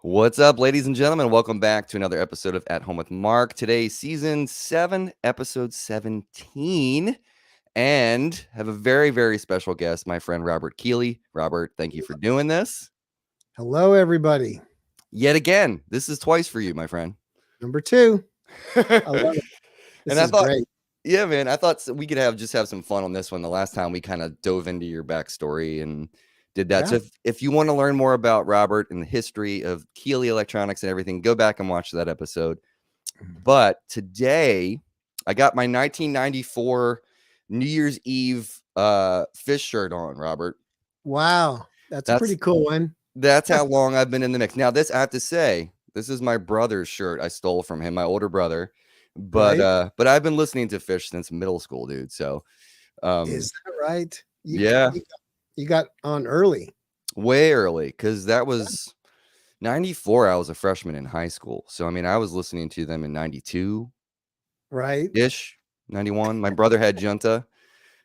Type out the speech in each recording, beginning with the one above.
What's up, ladies and gentlemen? Welcome back to another episode of At Home with Mark. Today, season 7, episode 17, and have a very, very special guest, my friend Robert Keeley. Robert, thank you for doing this. Hello, everybody. Yet again, this is twice for you, my friend. Number 2. I love it. This And is great. yeah, man, I thought we could have some fun on this one. The last time we kind of dove into your backstory and did that. Yeah. So if you want to learn more about Robert and the history of Keeley Electronics and everything, go back and watch that episode. But today, I got my 1994 New Year's Eve PHISH shirt on, Robert. Wow. That's a pretty cool one. That's how long I've been in the mix. Now, this, I have to say, this is my brother's shirt I stole from him, my older brother. But I've been listening to PHISH since middle school, dude. So is that right? You got on early. Way early, because that was 94. I was a freshman in high school. So, I mean, I was listening to them in 92. Right. Ish, 91. My brother had Junta.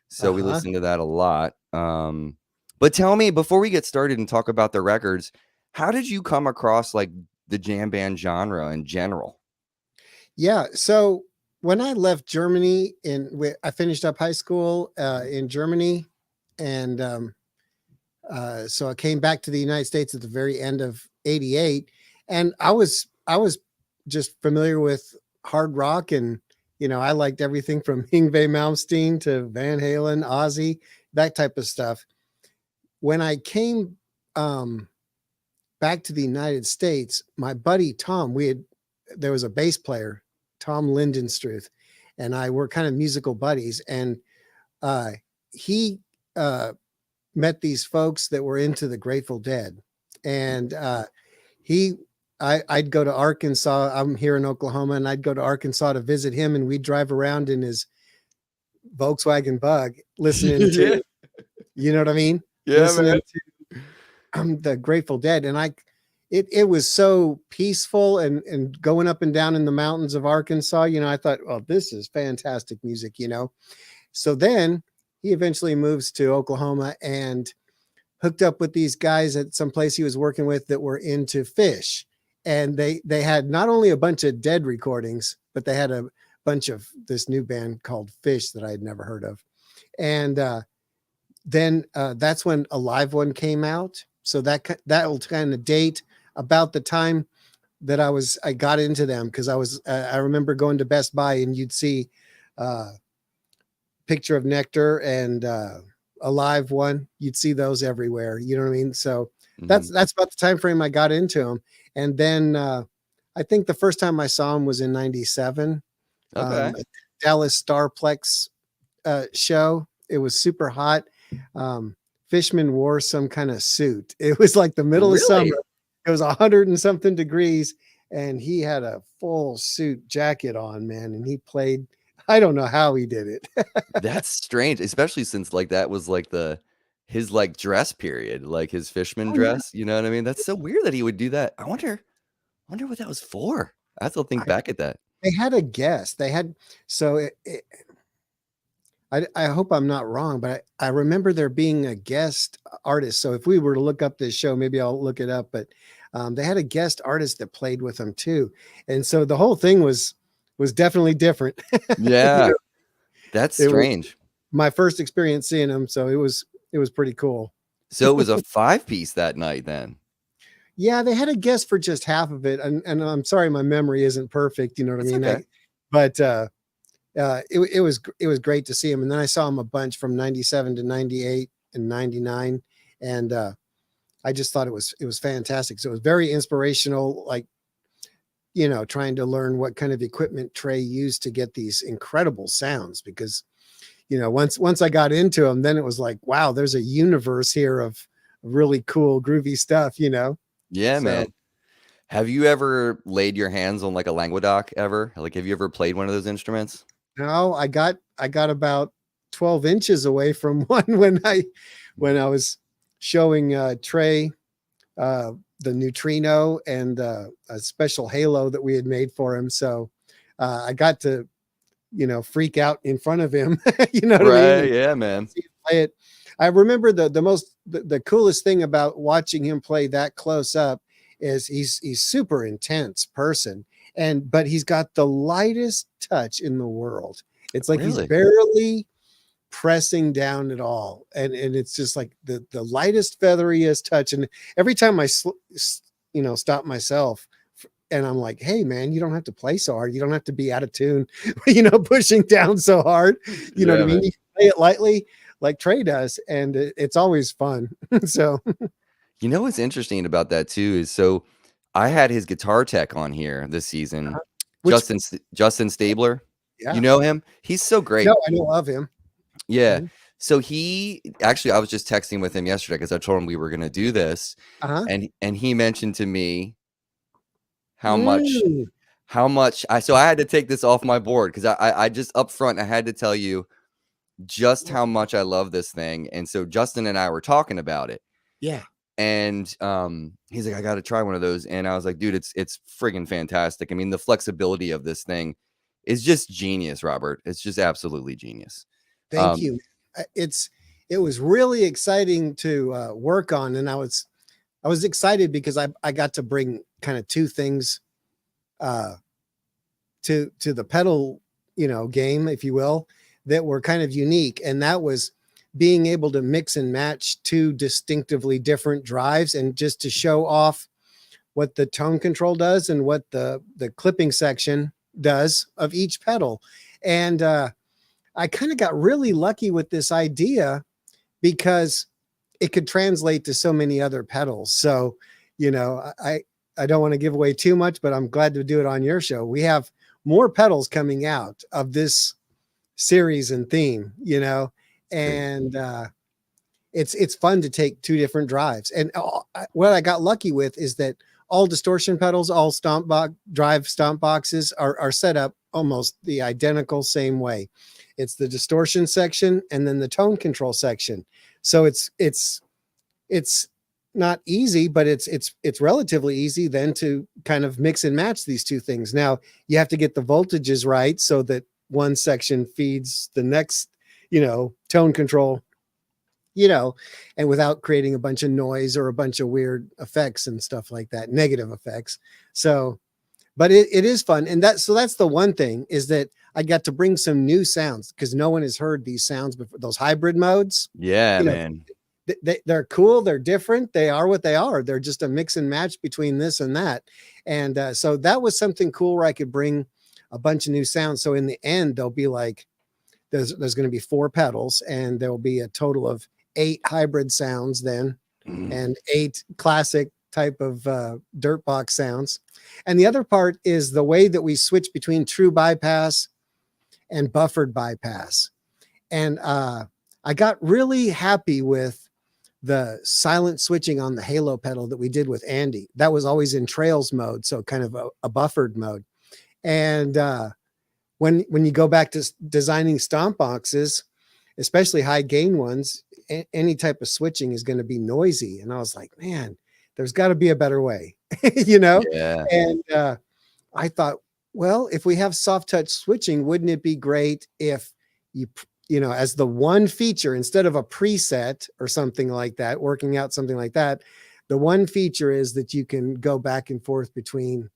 So we listened to that a lot. But tell me, before we get started and talk about the records, how did you come across like the jam band genre in general? Yeah. So when I left Germany I finished up high school in Germany. And so I came back to the United States at the very end of 88. And I was just familiar with hard rock. And, you know, I liked everything from Yngwie Malmsteen to Van Halen, Ozzy, that type of stuff. When I came back to the United States, my buddy Tom, there was a bass player, Tom Lindenstruth, and I were kind of musical buddies. And he met these folks that were into the Grateful Dead. And I'd go to Arkansas. I'm here in Oklahoma, and I'd go to Arkansas to visit him, and we'd drive around in his Volkswagen Bug listening to, you know what I mean? Yeah, listening to the Grateful Dead. And it was so peaceful and going up and down in the mountains of Arkansas, you know, I thought, oh, this is fantastic music, you know? So then he eventually moves to Oklahoma and hooked up with these guys at some place he was working with that were into PHISH. And they had not only a bunch of Dead recordings, but they had a bunch of this new band called PHISH that I had never heard of. And then that's when a live one came out. So that will kind of date about the time that I got into them, because I remember going to Best Buy and you'd see Picture of Nectar and a live one. You'd see those everywhere. You know what I mean? So that's about the time frame I got into them. And then I think the first time I saw him was in 97. Okay. Dallas Starplex show. It was super hot. Fishman wore some kind of suit. It was like the middle of summer. It was 100 and something degrees, and he had a full suit jacket on, man. And he played. I don't know how he did it. That's strange, especially since like that was like his like dress period, like his Fishman dress. You know what I mean? That's so weird that he would do that. I wonder what that was for. I have to think back at that. They had a guest. They had I hope I'm not wrong, but I remember there being a guest artist. So if we were to look up this show, maybe I'll look it up, but they had a guest artist that played with them too. And so the whole thing was definitely different. Yeah. That's strange. My first experience seeing them. So it was pretty cool. So it was a 5-piece that night then. Yeah. They had a guest for just half of it. And I'm sorry, my memory isn't perfect. You know what I mean? Okay. It was great to see him. And then I saw him a bunch from 97 to 98 and 99. And I just thought it was fantastic. So it was very inspirational, like, you know, trying to learn what kind of equipment Trey used to get these incredible sounds, because, you know, once I got into them, then it was like, wow, there's a universe here of really cool, groovy stuff, you know? Yeah, man. Have you ever laid your hands on like a Languedoc ever? Like, have you ever played one of those instruments? No, I got about 12 inches away from one when I was showing Trey the neutrino and a special halo that we had made for him. So I got to, you know, freak out in front of him. You know what I mean? Yeah, man. Play it. I remember the coolest thing about watching him play that close up is he's super intense person, but he's got the lightest touch in the world. It's like he's Really? barely pressing down at all, and it's just like the lightest featheriest touch. And every time I stop myself and I'm like, hey man, you don't have to play so hard, you don't have to be out of tune, pushing down so hard, you know what I mean, Man. you can play it lightly like Trey does, and it's always fun. So You know what's interesting about that too is so I had his guitar tech on here this season, which Justin Stabler. You yeah, know him? He's so great. no, I know of him. Yeah. Mhm. So he actually, I was just texting with him yesterday because I told him we were going to do this, Uh-huh. and he mentioned to me how much Mm. so I had to take this off my board because I just up front I had to tell you just how much I love this thing. And so Justin and I were talking about it. Yeah. And he's like, I got to try one of those. And I was like, dude, it's friggin' fantastic. I mean, the flexibility of this thing is just genius, Robert. It's just absolutely genius. Thank you. It was really exciting to work on, and I was excited because I got to bring kind of two things to the pedal, game, if you will, that were kind of unique, and that was being able to mix and match two distinctively different drives, and just to show off what the tone control does and what the clipping section does of each pedal. And I kind of got really lucky with this idea because it could translate to so many other pedals. So, I don't want to give away too much, but I'm glad to do it on your show. We have more pedals coming out of this series and theme, and it's fun to take two different drives. And what I got lucky with is that all distortion pedals, all drive stomp boxes are set up almost the identical same way. It's the distortion section and then the tone control section. So it's not easy, but it's relatively easy then to kind of mix and match these two things. Now you have to get the voltages right so that one section feeds the next, tone control, and without creating a bunch of noise or a bunch of weird effects and stuff like that, negative effects. So, but it is fun. And that's the one thing, is that I got to bring some new sounds because no one has heard these sounds before. Those hybrid modes, Yeah, you know, man. they're cool. They're different. They are what they are. They're just a mix and match between this and that. And so that was something cool where I could bring a bunch of new sounds. So in the end, there'll be like, there's going to be 4 pedals, and there'll be a total of 8 hybrid sounds then, and 8 classic type of dirt box sounds. And the other part is the way that we switch between true bypass and buffered bypass. And I got really happy with the silent switching on the halo pedal that we did with Andy. That was always in trails mode, so kind of a buffered mode. And when you go back to designing stomp boxes, especially high gain ones, any type of switching is going to be noisy. And I was like, man, there's got to be a better way, Yeah. And I thought, well, if we have soft touch switching, wouldn't it be great if as the one feature, instead of a preset or something like that, working out something like that, the one feature is that you can go back and forth between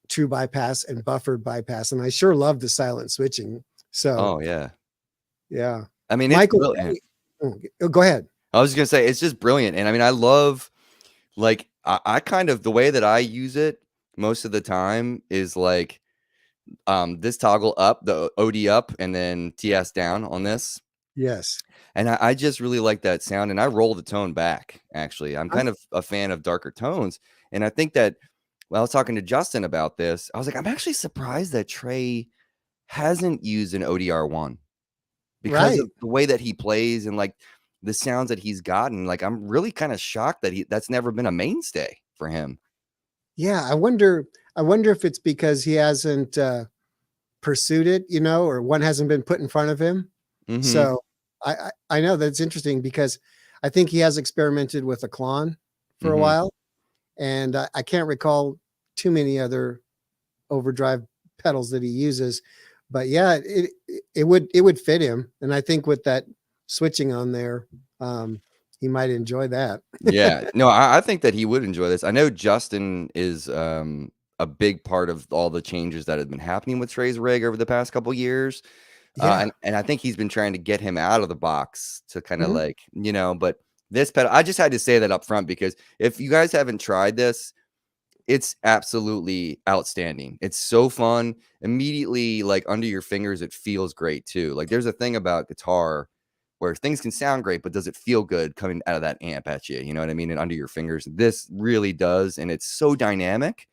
true bypass and buffered bypass. And I sure love the silent switching. So, yeah. yeah. I mean, it's Michael, brilliant. Go ahead. I was gonna say it's just brilliant. And I mean, I love, like, I kind of, the way that I use it most of the time is like this toggle up, the OD up, and then TS down on this. Yes. And I just really like that sound, and I roll the tone back. Actually, I'm kind of a fan of darker tones, and I think that when I was talking to Justin about this, I was like, I'm actually surprised that Trey hasn't used an ODR1 because of the way that he plays and like the sounds that he's gotten. Like, I'm really kind of shocked that that's never been a mainstay for him. Yeah, I wonder if it's because he hasn't pursued it, or one hasn't been put in front of him. Mm-hmm. So I know that's interesting because I think he has experimented with a Klon for a while, and I can't recall too many other overdrive pedals that he uses. But yeah, it would fit him, and I think with that switching on there, he might enjoy that. Yeah, no, I think that he would enjoy this. I know Justin is a big part of all the changes that have been happening with Trey's rig over the past couple years. Yeah. And I think he's been trying to get him out of the box to kind of Mhm. like, but this pedal, I just had to say that up front because if you guys haven't tried this, it's absolutely outstanding. It's so fun. Immediately, like under your fingers, it feels great too. Like there's a thing about guitar where things can sound great, but does it feel good coming out of that amp at you? You know what I mean? And under your fingers, this really does. And it's so dynamic.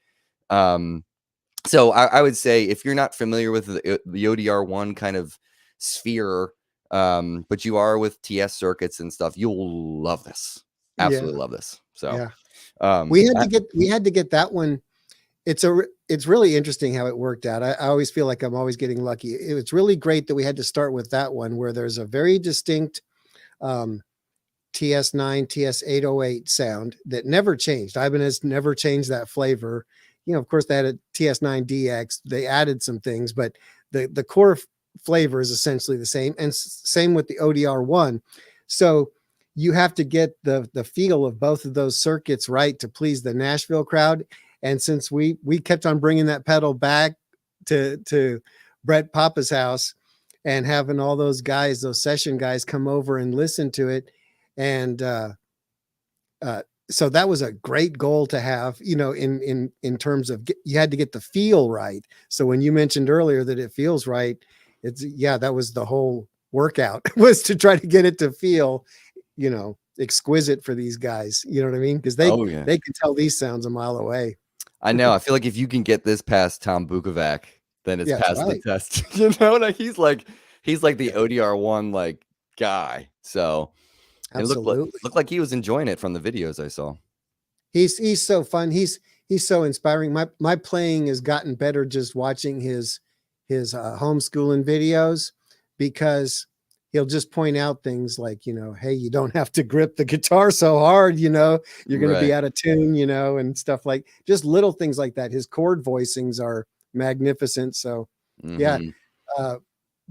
So I would say if you're not familiar with the ODR1 kind of sphere, but you are with TS circuits and stuff, you'll love this. Yeah. Absolutely love this. So Yeah. We had to get that one. It's really interesting how it worked out. I always feel like I'm always getting lucky. It was really great that we had to start with that one where there's a very distinct TS9, TS808 sound that never changed. Ibanez never changed that flavor. Of course, they had a TS9DX. They added some things, but the core flavor is essentially the same. And same with the ODR1. So you have to get the feel of both of those circuits right to please the Nashville crowd. And since we kept on bringing that pedal back to Brett Papa's house and having all those guys, those session guys come over and listen to it. And so that was a great goal to have, in terms of you had to get the feel right. So when you mentioned earlier that it feels right, that was the whole workout was to try to get it to feel, exquisite for these guys. You know what I mean? Because they can tell these sounds a mile away. I know. I feel like if you can get this past Tom Bukovac, then it's past the test. Like he's like the ODR1 like guy. So it looked like he was enjoying it from the videos I saw. He's so fun. He's so inspiring. My playing has gotten better just watching his homeschooling videos, because he'll just point out things like, hey, you don't have to grip the guitar so hard, you're going to be out of tune, and stuff like just little things like that. His chord voicings are magnificent. So yeah,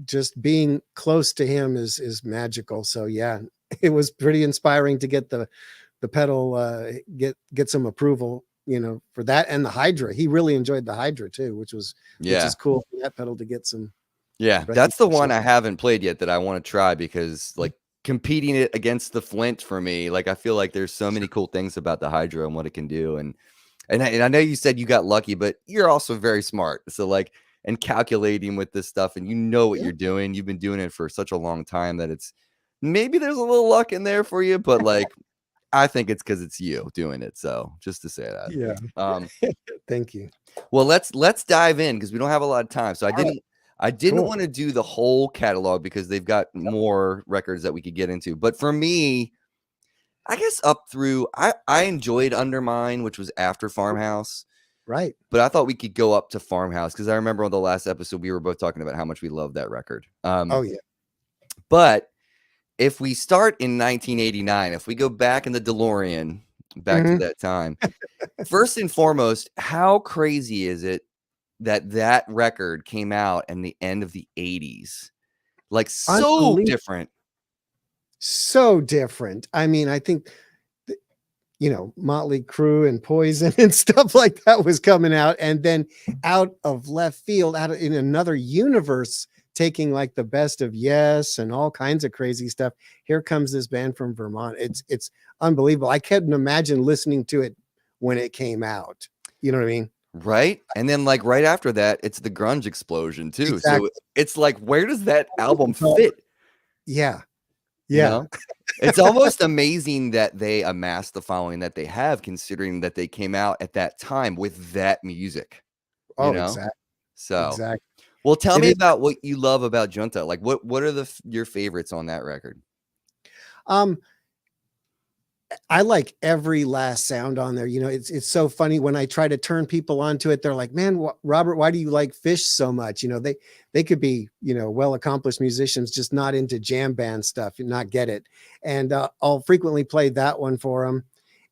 just being close to him is magical. So yeah, it was pretty inspiring to get the pedal, get some approval, for that. And the Hydra, he really enjoyed the Hydra too, which is cool for that pedal to get some. Yeah, that's the one I haven't played yet that I want to try, because like competing it against the Flint for me, like I feel like there's so many cool things about the Hydra and what it can do. And I know you said you got lucky, but you're also very smart. So like, and calculating with this stuff, and what you're doing. You've been doing it for such a long time that it's maybe there's a little luck in there for you, but like I think it's because it's you doing it. So just to say that. Yeah. Thank you. Well, let's dive in because we don't have a lot of time. So I didn't want to do the whole catalog because they've got more records that we could get into. But for me, I guess up through I enjoyed Undermine, which was after Farmhouse. Right. But I thought we could go up to Farmhouse because I remember on the last episode we were both talking about how much we love that record. Oh yeah. But if we start in 1989, if we go back in the DeLorean back to that time, first and foremost, how crazy is it that record came out in the end of the 80s? Like so different. So different. I mean, I think Motley Crue and Poison and stuff like that was coming out, and then out of left field, in another universe, taking like the best of Yes and all kinds of crazy stuff. Here comes this band from Vermont. It's unbelievable. I couldn't imagine listening to it when it came out. You know what I mean? Right. And then like right after that, it's the grunge explosion too. Exactly. So it's like, where does that album fit? Yeah. Yeah. It's almost amazing that they amassed the following that they have, considering that they came out at that time with that music. Exactly. So, exactly. Well, tell me about what you love about Junta. Like, what are your favorites on that record? I like every last sound on there. It's so funny when I try to turn people onto it. They're like, "Man, Robert, why do you like PHISH so much?" They could be, well accomplished musicians, just not into jam band stuff and not get it. And I'll frequently play that one for them,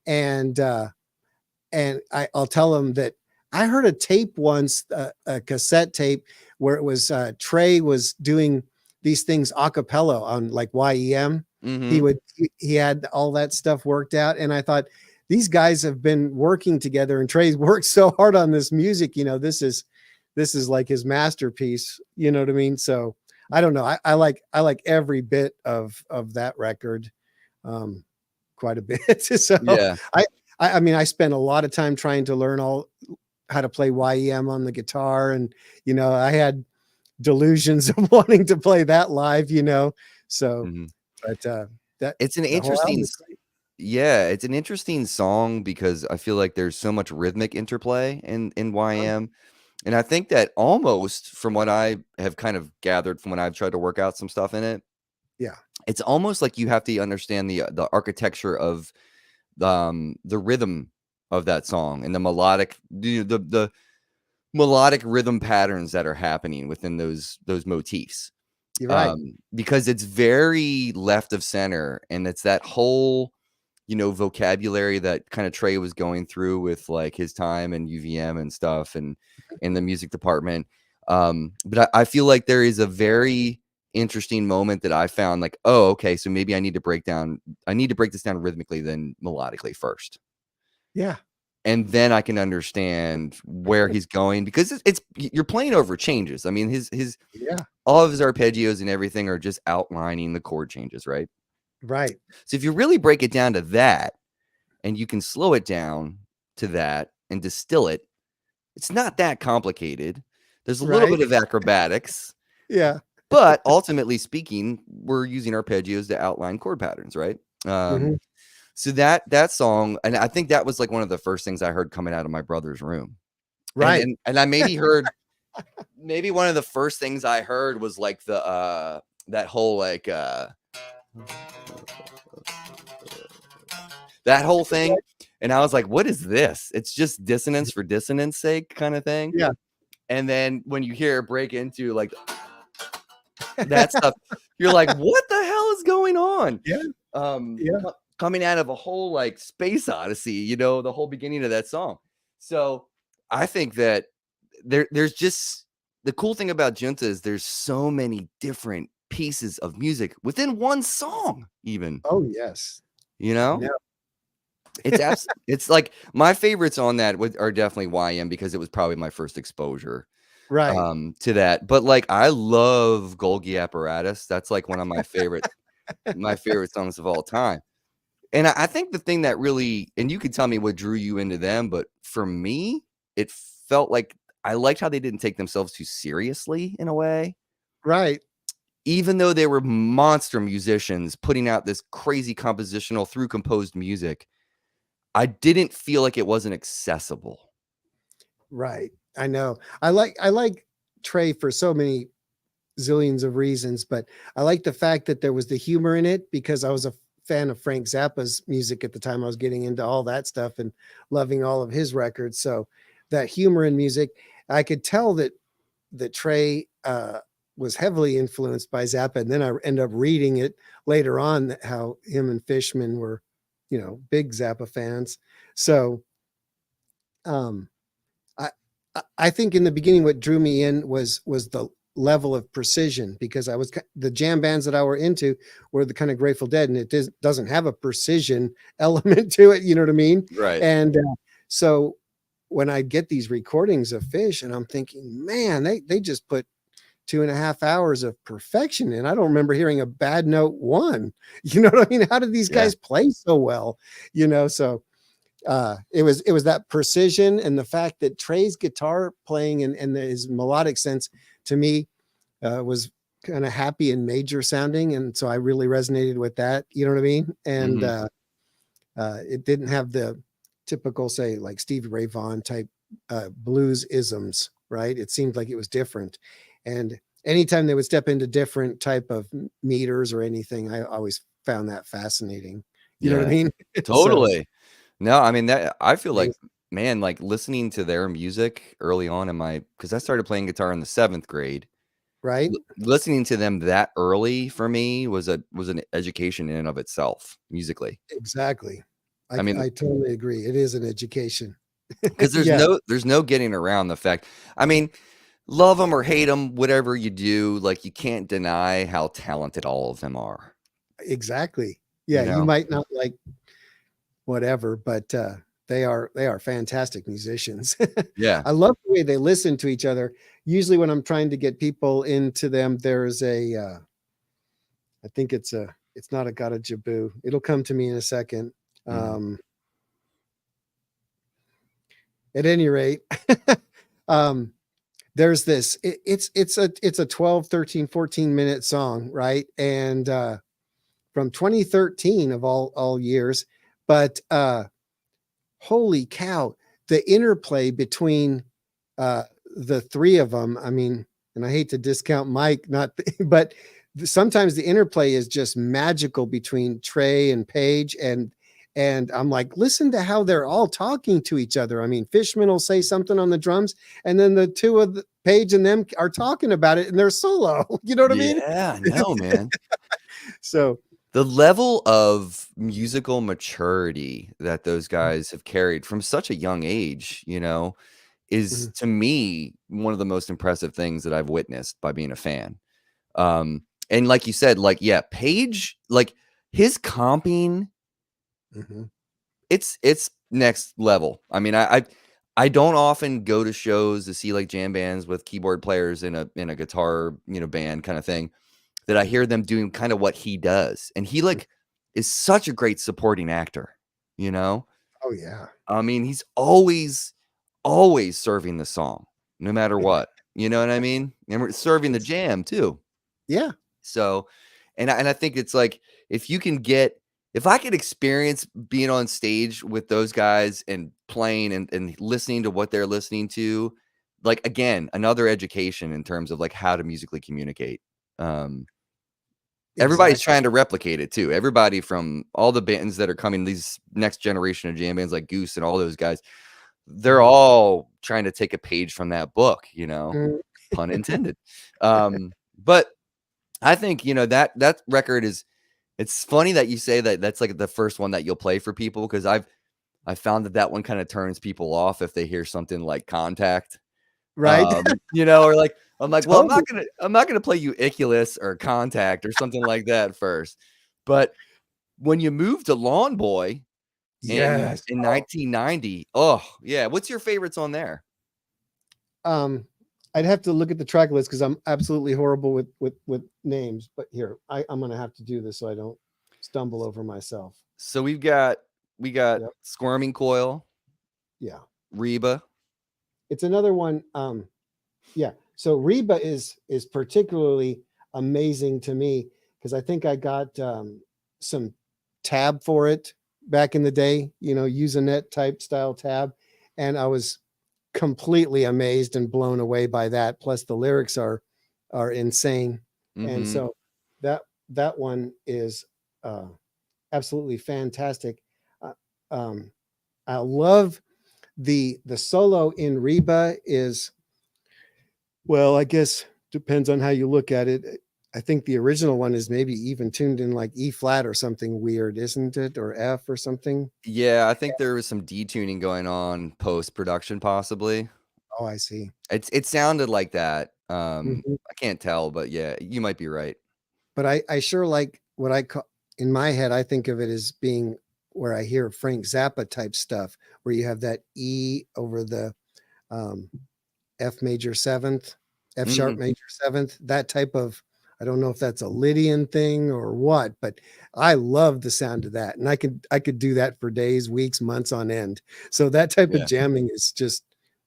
and I'll tell them that I heard a tape once, a cassette tape, where it was Trey was doing these things a cappella on like YEM. Mm-hmm. He had all that stuff worked out, and I thought these guys have been working together, and Trey's worked so hard on this music. This is like his masterpiece. You know what I mean? So I don't know. I like every bit of that record, quite a bit. So Yeah. I mean, I spent a lot of time trying to learn how to play YEM on the guitar, and I had delusions of wanting to play that live. So, Mm-hmm. but that It's an the whole album interesting, is great. yeah, it's an interesting song because I feel like there's so much rhythmic interplay in YM. And I think that almost from what I have kind of gathered from when I've tried to work out some stuff in it, Yeah, it's almost like you have to understand the architecture of the rhythm of that song and the melodic rhythm patterns that are happening within those motifs. you're right. Because it's very left of center, and it's that whole vocabulary that kind of Trey was going through with like his time in UVM and stuff and in the music department. But I feel like there is a very interesting moment that I found like, oh, okay, so maybe I need to break this down rhythmically then melodically first. Yeah, And then I can understand where he's going, because you're playing over changes. I mean, his yeah, all of his arpeggios and everything are just outlining the chord changes, right? right, So if you really break it down to that, and you can slow it down to that and distill it, it's not that complicated. There's a little right. bit of acrobatics, Yeah. but ultimately speaking, we're using arpeggios to outline chord patterns, right? Mhm. So that song, and I think that was like one of the first things I heard coming out of my brother's room. Right. And I maybe heard maybe one of the first things I heard was like that whole like that whole thing. And I was like, what is this? It's just dissonance for dissonance sake kind of thing. Yeah. And then when you hear it break into like that stuff, you're like, what the hell is going on? Yeah. Yeah. Coming out of a whole like space odyssey, the whole beginning of that song. So I think that there's just the cool thing about Junta is there's so many different pieces of music within one song, even. Oh, yes. You know? No. It's like my favorites on that are definitely YM, because it was probably my first exposure Right. to that. But like I love Golgi Apparatus. That's like one of my favorite songs of all time. And I think the thing that really, and you could tell me what drew you into them, but for me, it felt like I liked how they didn't take themselves too seriously in a way. Right. Even though they were monster musicians putting out this crazy compositional through composed music, I didn't feel like it wasn't accessible. Right. I know. I like Trey for so many zillions of reasons, but I like the fact that there was the humor in it, because I was a fan of Frank Zappa's music at the time. I was getting into all that stuff and loving all of his records. So that humor in music, I could tell that Trey was heavily influenced by Zappa. And then I ended up reading it later on how him and Fishman were, big Zappa fans. So I think in the beginning, what drew me in was the level of precision, because the jam bands that I were into were the kind of Grateful Dead, and it doesn't have a precision element to it. You know what I mean? Right. And so when I get these recordings of PHISH, and I'm thinking, man, they just put 2.5 hours of perfection in. I don't remember hearing a bad note one. You know what I mean? How did these guys play so well? So it was that precision, and the fact that Trey's guitar playing and his melodic sense to me was kind of happy and major sounding, and so I really resonated with that. You know what I mean? And it didn't have the typical, say, like Stevie Ray Vaughan type blues isms, right? It seemed like it was different, and anytime they would step into different type of meters or anything, I always found that fascinating. You know what I mean? Totally. No, I mean that I feel like, man, like listening to their music early on because I started playing guitar in the 7th grade. Right. Listening to them that early for me was an education in and of itself musically. Exactly. I mean, I totally agree. It is an education. because there's no getting around the fact. I mean, love them or hate them, whatever you do, like you can't deny how talented all of them are. exactly. You Yeah, you know? might not like whatever, but they are fantastic musicians. Yeah. I love the way they listen to each other. Usually, when I'm trying to get people into them, there's a I think it's not a Gata Jabu. It'll come to me in a second. Mhm. At any rate, um, there's this. It's a 12, 13, 14 minute song, right? And from 2013 of all years, but holy cow, the interplay between uh, the three of them. I mean, and I hate to discount Mike, not, but sometimes the interplay is just magical between Trey and Paige, and I'm like, listen to how they're all talking to each other. I mean, Fishman will say something on the drums, and then the two of the Paige and them are talking about it in their solo. You know what I mean? Yeah, I know, man. So The level of musical maturity that those guys have carried from such a young age, is mhm, to me one of the most impressive things that I've witnessed by being a fan. And like you said, like, yeah, Paige, like his comping, mhm. it's next level. I mean, I don't often go to shows to see like jam bands with keyboard players in a guitar, band kind of thing, that I hear them doing kind of what he does. And he like is such a great supporting actor, you know? Oh yeah. I mean, he's always serving the song, no matter what. You know what I mean? And we're serving the jam too. Yeah. So, and I think it's like if I could experience being on stage with those guys and playing and listening to what they're listening to, like again, another education in terms of like how to musically communicate. Everybody's Exactly. trying to replicate it too. Everybody from all the bands that are coming, these next generation of jam bands like Goose and all those guys, they're Mhm. all trying to take a page from that book, Mm. pun intended. But I think, that record it's funny that you say that that's like the first one that you'll play for people because I found that one kind of turns people off if they hear something like Contact. Right? Or like I'm like, well, Totally. I'm not gonna play you Iculus or Contact or something like that first. But when you move to Lawn Boy in Yes. 1990, oh yeah, what's your favorites on there? Um, I'd have to look at the track list because I'm absolutely horrible with names. But here, I'm gonna have to do this so I don't stumble over myself. So we got Yep. Squirming Coil, Yeah. Reba. It's another one. Yeah. So Reba is particularly amazing to me because I think I got some tab for it back in the day, Usenet type style tab. And I was completely amazed and blown away by that. Plus the lyrics are insane. And Mhm. so that one is uh, absolutely fantastic. Uh, um, I love the solo in Reba is, well, I guess depends on how you look at it. I think the original one is maybe even tuned in like E flat or something weird, isn't it? Or F or something. Yeah, I think there was some detuning going on post-production possibly. Oh, I see. It sounded like that. Mhm. I can't tell, but yeah, you might be right. But I sure like what I call in my head, I think of it as being where I hear Frank Zappa type stuff, where you have that E over the um, F major seventh, F sharp Mhm. major seventh, that type of, I don't know if that's a Lydian thing or what, but I love the sound of that. And I could do that for days, weeks, months on end. So that type of Yeah. jamming is just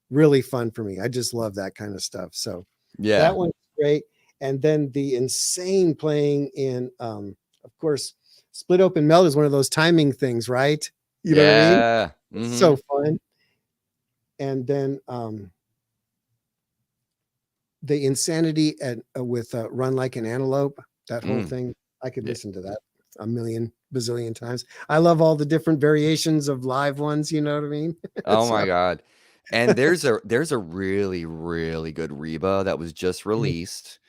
really fun for me. I just love that kind of stuff. So Yeah. that one's great. And then the insane playing in of course, Split Open Melt is one of those timing things, right? You know what I mean? Yeah. It's so Mhm. fun. And then the insanity with Run Like an Antelope, that whole Mm. thing, I could Yeah. listen to that a million bazillion times. I love all the different variations of live ones, you know what I mean? Oh So my god. And there's a really, really good Reba that was just mhm, released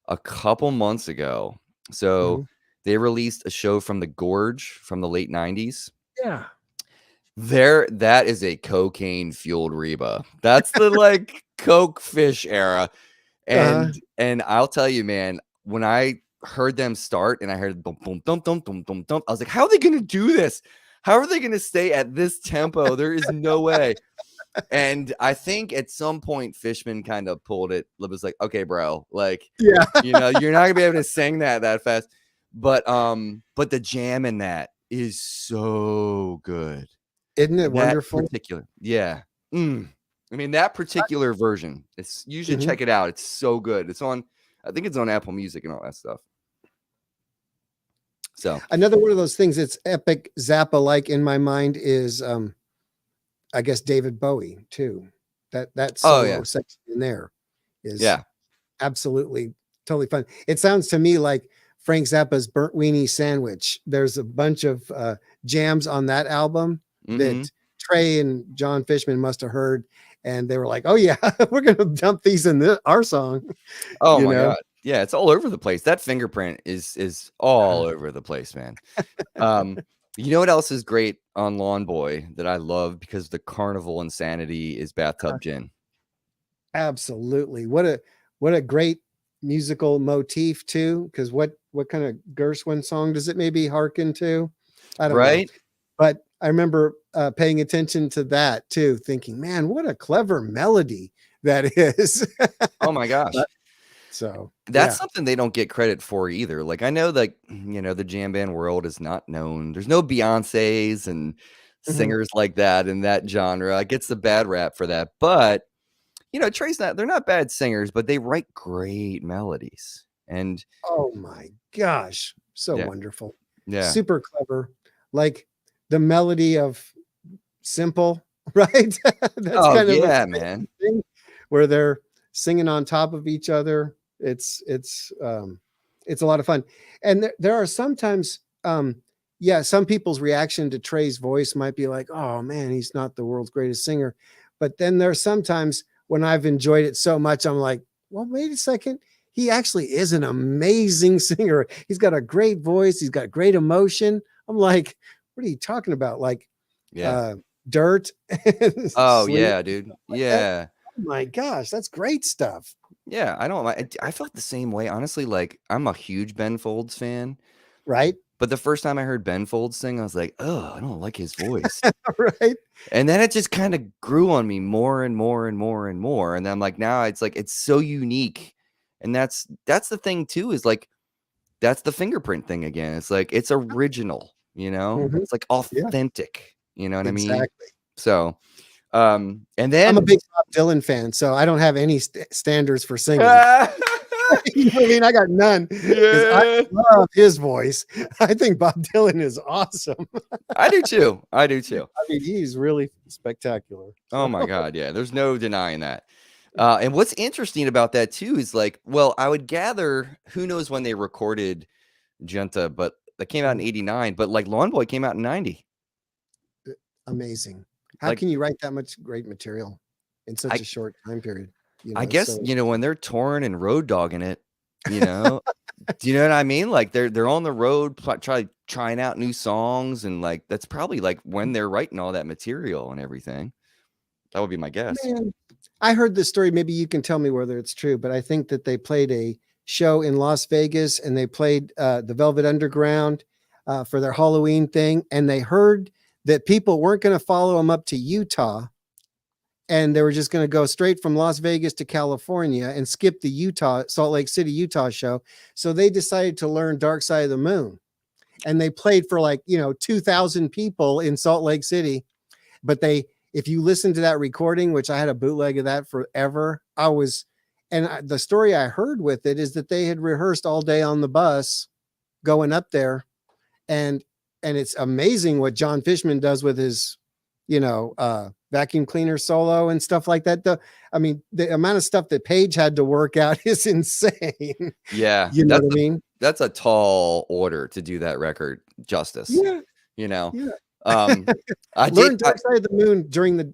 a couple months ago. So, mhm. they released a show from the Gorge from the late '90s. Yeah. That is a cocaine fueled Reba. That's the like coke fish era. Uh-huh. And I'll tell you, man, when I heard them start and I heard boom, boom, dum, dum, dum, dum, dum, I was like, how are they going to do this? How are they going to stay at this tempo? There is no way. And I think at some point Fishman kind of pulled it. It was like, okay, bro, like, Yeah. you know, you're not gonna be able to sing that fast. But the jam in that is so good. Isn't it That wonderful? particular, yeah. I mean, that particular version, you should check it out. It's so good. It's on, I think it's on Apple Music and all that stuff. So another one of those things that's epic Zappa like in my mind is I guess David Bowie too. That solo section in there is absolutely totally fun. It sounds to me like Frank Zappa's Burnt Weenie Sandwich. There's a bunch of jams on that album that Trey and John Fishman must have heard, and they were like, "Oh yeah, we're gonna dump these in our song." Oh my God. Yeah, it's all over the place. That fingerprint is all over the place, man. You know what else is great on Lawn Boy that I love because the carnival insanity is Bathtub Gin. Absolutely. What a great musical motif too. Because what kind of Gershwin song does it maybe harken to? I don't know. But I remember paying attention to that too, thinking, man, what a clever melody that is. Oh my gosh. So that's something they don't get credit for either. Like I know, like, you know, the jam band world is not known. There's no Beyoncés and singers like that in that genre. It gets the bad rap for that. But, you know, they're not bad singers, but they write great melodies. And oh my gosh, so wonderful. Yeah. Super clever. Like the melody of Simple, right? That's kind of a man. Thing where they're singing on top of each other. It's a lot of fun. And there are sometimes some people's reaction to Trey's voice might be like, oh man, he's not the world's greatest singer. But then there's sometimes when I've enjoyed it so much, I'm like, well, wait a second. He actually is an amazing singer. He's got a great voice. He's got great emotion. I'm like, what are you talking about? Like, Dirt. Oh yeah, dude. Yeah. Oh my gosh, that's great stuff. Yeah, I felt the same way. Honestly, like I'm a huge Ben Folds fan. Right. But the first time I heard Ben Folds sing, I was like, oh, I don't like his voice. Right. And then it just kind of grew on me more and more and more and more. And then I'm like, now it's like it's so unique. And that's the thing too, is like that's the fingerprint thing again. It's like it's original, you know, it's like authentic, you know what I mean? Exactly. So and then I'm a big Bob Dylan fan, so I don't have any standards for singing. You know what I mean? I got none. I love his voice. I think Bob Dylan is awesome. I do too. I mean, he's really spectacular. Oh my God. Yeah. There's no denying that. And what's interesting about that too is like, well, I would gather, who knows when they recorded Junta, but that came out in 89, but like Lawn Boy came out in 90. Amazing. How can you write that much great material in such a short time period? You know, I guess, you know, when they're touring and road dogging it, you know, do you know what I mean? Like they're on the road, trying out new songs. And like, that's probably like when they're writing all that material and everything. That would be my guess. Man, I heard this story. Maybe you can tell me whether it's true, but I think that they played a show in Las Vegas and they played the Velvet Underground for their Halloween thing. And they heard that people weren't going to follow them up to Utah. And they were just going to go straight from Las Vegas to California and skip the Salt Lake City, Utah show. So they decided to learn Dark Side of the Moon. And they played for 2,000 people in Salt Lake City. But if you listen to that recording, which I had a bootleg of that forever, the story I heard with it is that they had rehearsed all day on the bus going up there. And it's amazing what John Fishman does with his, vacuum cleaner solo and stuff like that. The amount of stuff that Page had to work out is insane. Yeah. You know what I mean? That's a tall order to do that record justice. Yeah. You know? Yeah. I learned Dark Side of the Moon during the,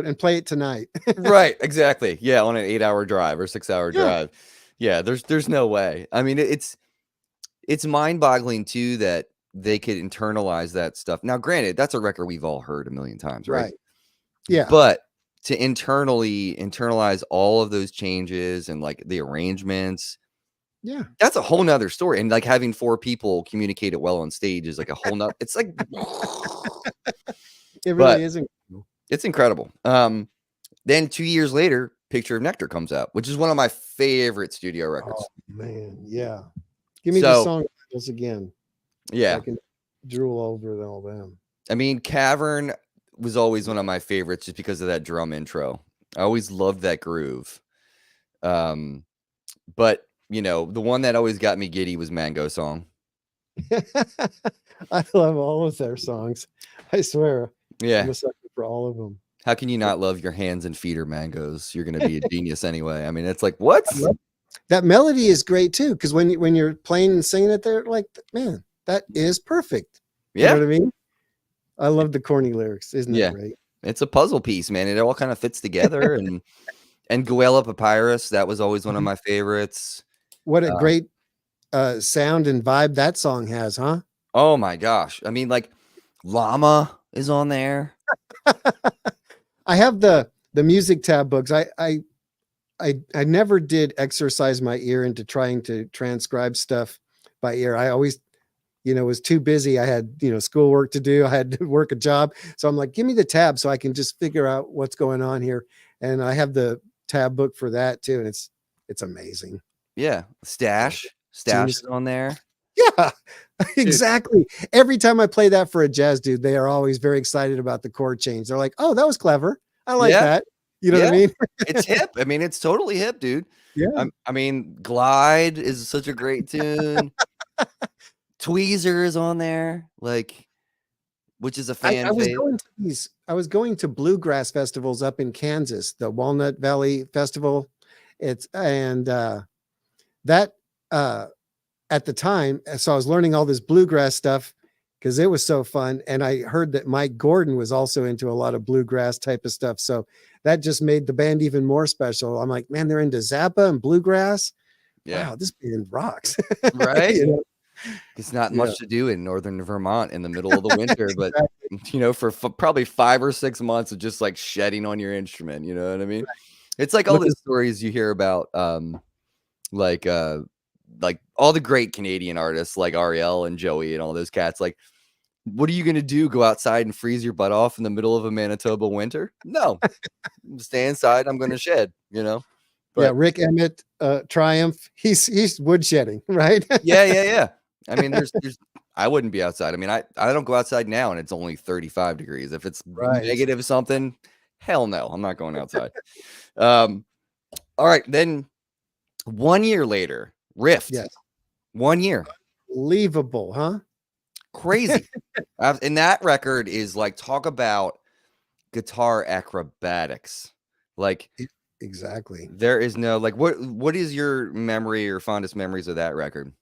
and play it tonight. Right. Exactly. Yeah. On an 8-hour drive or 6-hour drive. Yeah. There's no way. I mean, it's mind boggling too, that they could internalize that stuff. Now, granted, that's a record we've all heard a million times, right? Yeah. But to internalize all of those changes and like the arrangements, Yeah. That's a whole nother story. And like having 4 people communicate it well on stage is like a whole nother, it's like, It but really isn't. it's incredible. Then 2 years later, Picture of Nectar comes out, which is one of my favorite studio records. Oh man, yeah. Give me the So, song titles again. So yeah. I can drool over all them. I mean, Cavern was always one of my favorites just because of that drum intro. I always loved that groove. But you know, the one that always got me giddy was Mango Song. I love all of their songs. I swear. Yeah. I'm a sucker for all of them. How can you not love Your Hands and Feet Are Mangoes? You're gonna be a genius anyway. I mean, it's like, what? That melody is great too, because when you're playing and singing it, they're like, man, that is perfect. Yeah. You know what I mean? I love the corny lyrics, isn't it great? It's a puzzle piece, man. It all kind of fits together. and Guela Papyrus, that was always one of my favorites. What a great sound and vibe that song has, huh? Oh my gosh. I mean, like Llama is on there. I have the music tab books. I never did exercise my ear into trying to transcribe stuff by ear. I always, was too busy. I had, schoolwork to do. I had to work a job. So I'm like, give me the tab so I can just figure out what's going on here. And I have the tab book for that too. And it's amazing. Yeah. Stash is on there. Yeah, exactly. Every time I play that for a jazz dude, they are always very excited about the chord change. They're like, oh, that was clever. I like that. You know what I mean? It's hip. I mean, it's totally hip, dude. Yeah. I mean, Glide is such a great tune. Tweezer is on there, like, which is a fan favorite. I was going to bluegrass festivals up in Kansas, the Walnut Valley Festival. That at the time, so I was learning all this bluegrass stuff because it was so fun. And I heard that Mike Gordon was also into a lot of bluegrass type of stuff. So that just made the band even more special. I'm like, man, they're into Zappa and bluegrass. Yeah. Wow, this band rocks. Right? It's not much to do in northern Vermont in the middle of the winter, but for probably 5 or 6 months of just like shedding on your instrument, you know what I mean? Right. It's like all the stories you hear about, like all the great Canadian artists like Ariel and Joey and all those cats. Like, what are you gonna do? Go outside and freeze your butt off in the middle of a Manitoba winter? No, stay inside. I'm gonna shed. But, Rick Emmett, Triumph. He's woodshedding, right? Yeah. I mean, there's I wouldn't be outside. I mean, I don't go outside now, and it's only 35 degrees. If it's negative something, hell no, I'm not going outside. All right, then 1 year later, Rift. Yes. 1 year. Unbelievable, huh? Crazy. And that record is like, talk about guitar acrobatics. Like, exactly. There is no, like, what is your memory or fondest memories of that record?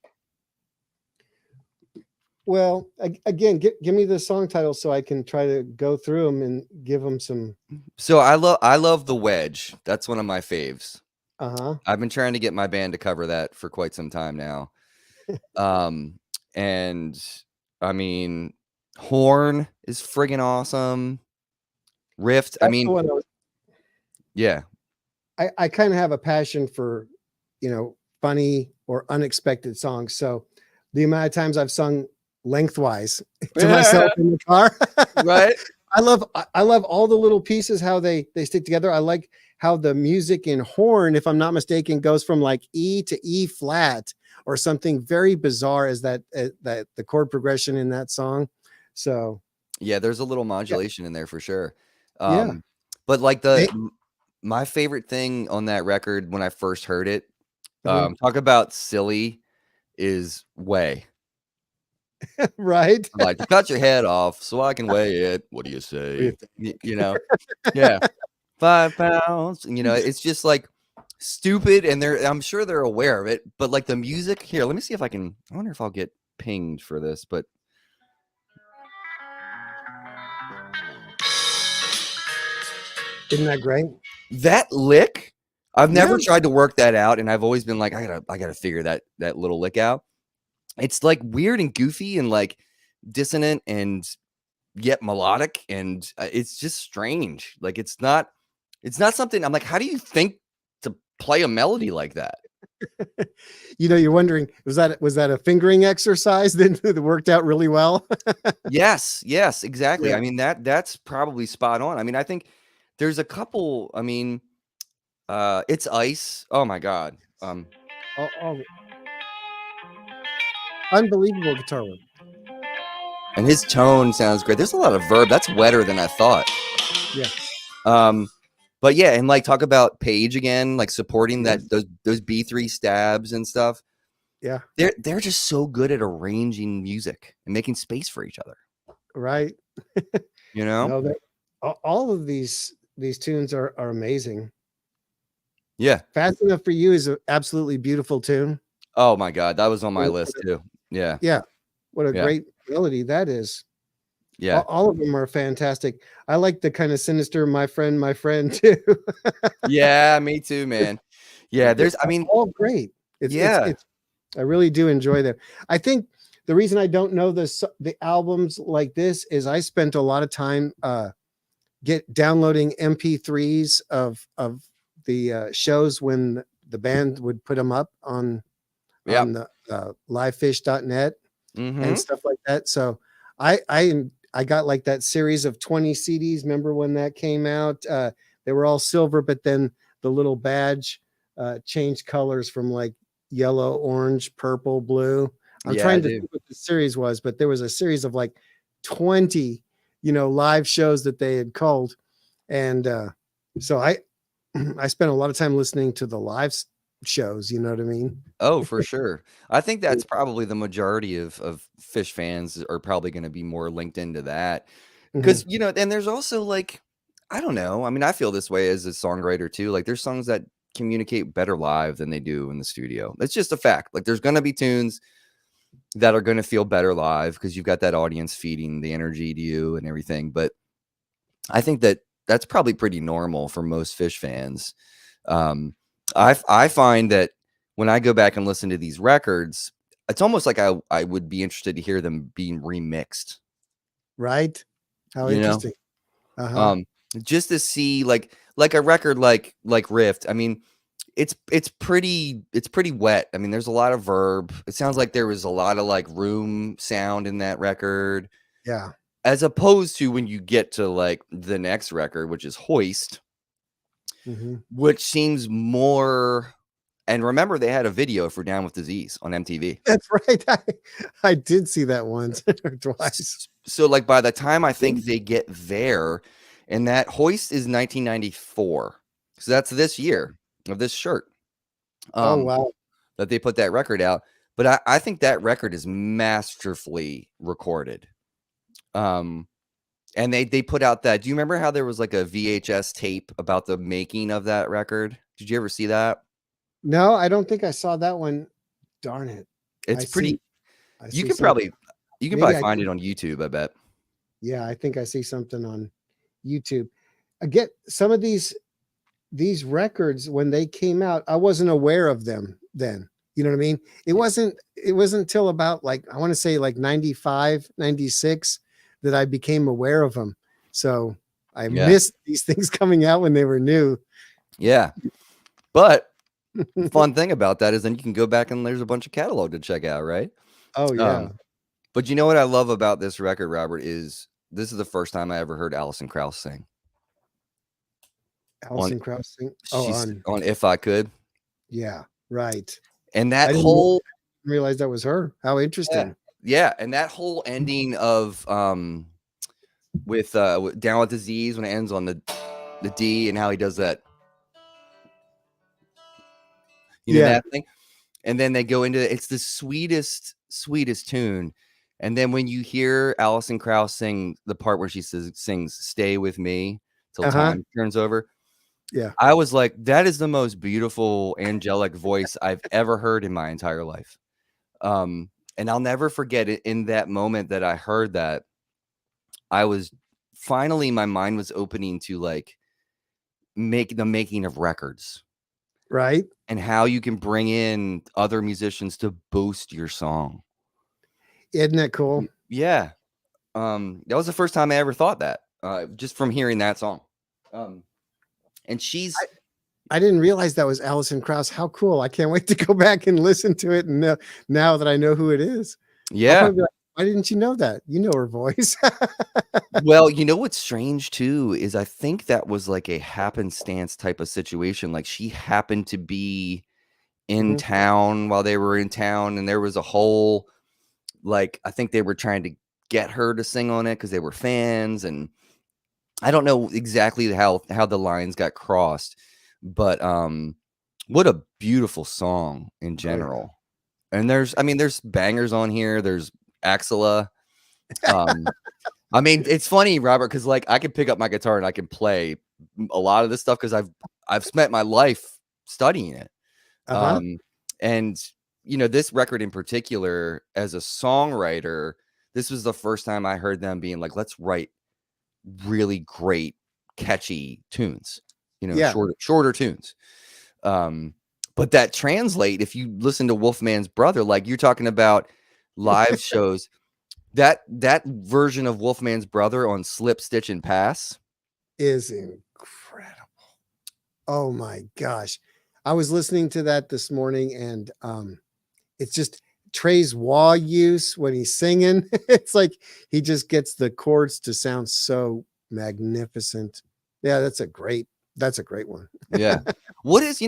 Well, again, give me the song title so I can try to go through them and give them some. So I love The Wedge. That's one of my faves. Uh-huh. I've been trying to get my band to cover that for quite some time now. And I mean, Horn is friggin' awesome. Rift. That's yeah. I kind of have a passion for, funny or unexpected songs. So the amount of times I've sung lengthwise to myself in the car, right? I love all the little pieces, how they stick together. I like how the music in Horn, if I'm not mistaken, goes from like E to E flat or something very bizarre as that the chord progression in that song. So yeah, there's a little modulation in there for sure. Yeah. But like my favorite thing on that record when I first heard it, talk about silly, is Way. Right. I'm like, cut your head off so I can weigh it. What do you say? Yeah. 5 pounds. It's just like stupid, and I'm sure they're aware of it, but like the music here, let me see if I wonder if I'll get pinged for this, but isn't that great? That lick, I've never tried to work that out, and I've always been like, I gotta figure that little lick out. It's like weird and goofy and like dissonant and yet melodic, and it's just strange. Like it's not something I'm like, how do you think to play a melody like that? You're wondering, was that a fingering exercise that worked out really well? Yes, yes, exactly. Yeah. I mean, that's probably spot on. I mean, I think there's a couple, I mean, It's Ice. Oh my God. Oh, unbelievable guitar work. And his tone sounds great. There's a lot of verb. That's wetter than I thought. Yeah. But yeah, and like talk about Page again, like supporting that Yes. those B3 stabs and stuff. Yeah. They're just so good at arranging music and making space for each other. Right. You know? No, all of these tunes are amazing. Yeah. Fast Enough for You is an absolutely beautiful tune. Oh my God, that was on my What list too. Yeah. Yeah. What a Yeah. great melody that is. Yeah. All of them are fantastic. I like the kind of sinister my friend too. Yeah, me too, man. Yeah, They're there's I mean, all great. yeah. It's I really do enjoy them. I think the reason I don't know the albums like this is I spent a lot of time downloading MP3s of the shows when the band would put them up on Yeah. the livephish.net and Mm-hmm. stuff like that. So I got like that series of 20 CDs. Remember when that came out? They were all silver, but then the little badge changed colors from like yellow, orange, purple, blue. I'm Yeah, I trying to do. think what the series was, but there was a series of like 20, live shows that they had called. And so I spent a lot of time listening to the live shows, you know what I mean? Oh, for sure. I think that's probably the majority of Fish fans are probably going to be more linked into that. Mhm. Because, and there's also like, I don't know. I mean, I feel this way as a songwriter too. Like, there's songs that communicate better live than they do in the studio. It's just a fact. Like, there's going to be tunes that are going to feel better live because you've got that audience feeding the energy to you and everything. But I think that that's probably pretty normal for most Fish fans. I find that when I go back and listen to these records, it's almost like I would be interested to hear them being remixed. Right? How You know, interesting. Uh-huh. um, just to see like a record like Rift. I mean, it's pretty wet. I mean, there's a lot of verb. It sounds like there was a lot of like room sound in that record, Yeah. as opposed to when you get to like the next record, which is Hoist, Mhm. which seems more. And remember, they had a video for Down with Disease on MTV. That's right. I did see that once or twice. So, like, by the time I think they get there, and that Hoist is 1994, so that's this year of this shirt, Oh, um, wow. that they put that record out. But I think that record is masterfully recorded. And they put out that. Do you remember how there was like a VHS tape about the making of that record? Did you ever see that? No, I don't think I saw that one. Darn it. I It's see pretty. I You see can something. probably you can Maybe probably I find did. it on YouTube, I bet. Yeah, I think I see something on YouTube. I get some of these records when they came out, I wasn't aware of them then. You know what I mean? It wasn't until about like I want to say like 95, 96 that I became aware of them. So I Yeah. missed these things coming out when they were new. Yeah. But fun thing about that is then you can go back and there's a bunch of catalog to check out, right? Oh yeah. But you know what I love about this record, Robert, is this is the first time I ever heard Alison Krauss sing. On Alison Krauss sing. Oh, she's on If I Could. yeah, right. And I that didn't whole realize that was her. How interesting. yeah, and that whole ending of with Down with Disease when it ends on the D and how he does that, Yeah. that thing. And then they go into it's the sweetest tune. And then when you hear Alison Krauss sing the part where she sings "Stay with Me" till Uh-huh. time turns over, Yeah. I was like, that is the most beautiful angelic voice I've ever heard in my entire life. And I'll never forget it. In that moment that I heard that, I was finally my mind was opening to like making of records Right. and how you can bring in other musicians to boost your song. Isn't that cool? Yeah. That was the first time I ever thought that, just from hearing that song. And she's I didn't realize that was Alison Krauss. How cool. I can't wait to go back and listen to it. And now that I know who it is, I'll Yeah. probably be like, why didn't you know that? You know her voice. Well, you know what's strange too is I think that was like a happenstance type of situation. Like she happened to be in Mhm. town while they were in town, and there was a whole like I think they were trying to get her to sing on it because they were fans, and I don't know exactly how the lines got crossed, but what a beautiful song in Oh, yeah. general. And there's bangers on here. There's Axela. I mean, it's funny, Robert, because like I can pick up my guitar and I can play a lot of this stuff because I've spent my life studying it. Uh-huh. And this record in particular, as a songwriter, this was the first time I heard them being like, let's write really great, catchy tunes, Yeah. shorter tunes. But that translate, if you listen to Wolfman's Brother, like you're talking about live shows, that version of Wolfman's Brother on Slip, Stitch, and Pass Is incredible. Oh my gosh. I was listening to that this morning, and it's just Trey's wah use when he's singing. It's like he just gets the chords to sound so magnificent. Yeah, that's a great one. Yeah. What is,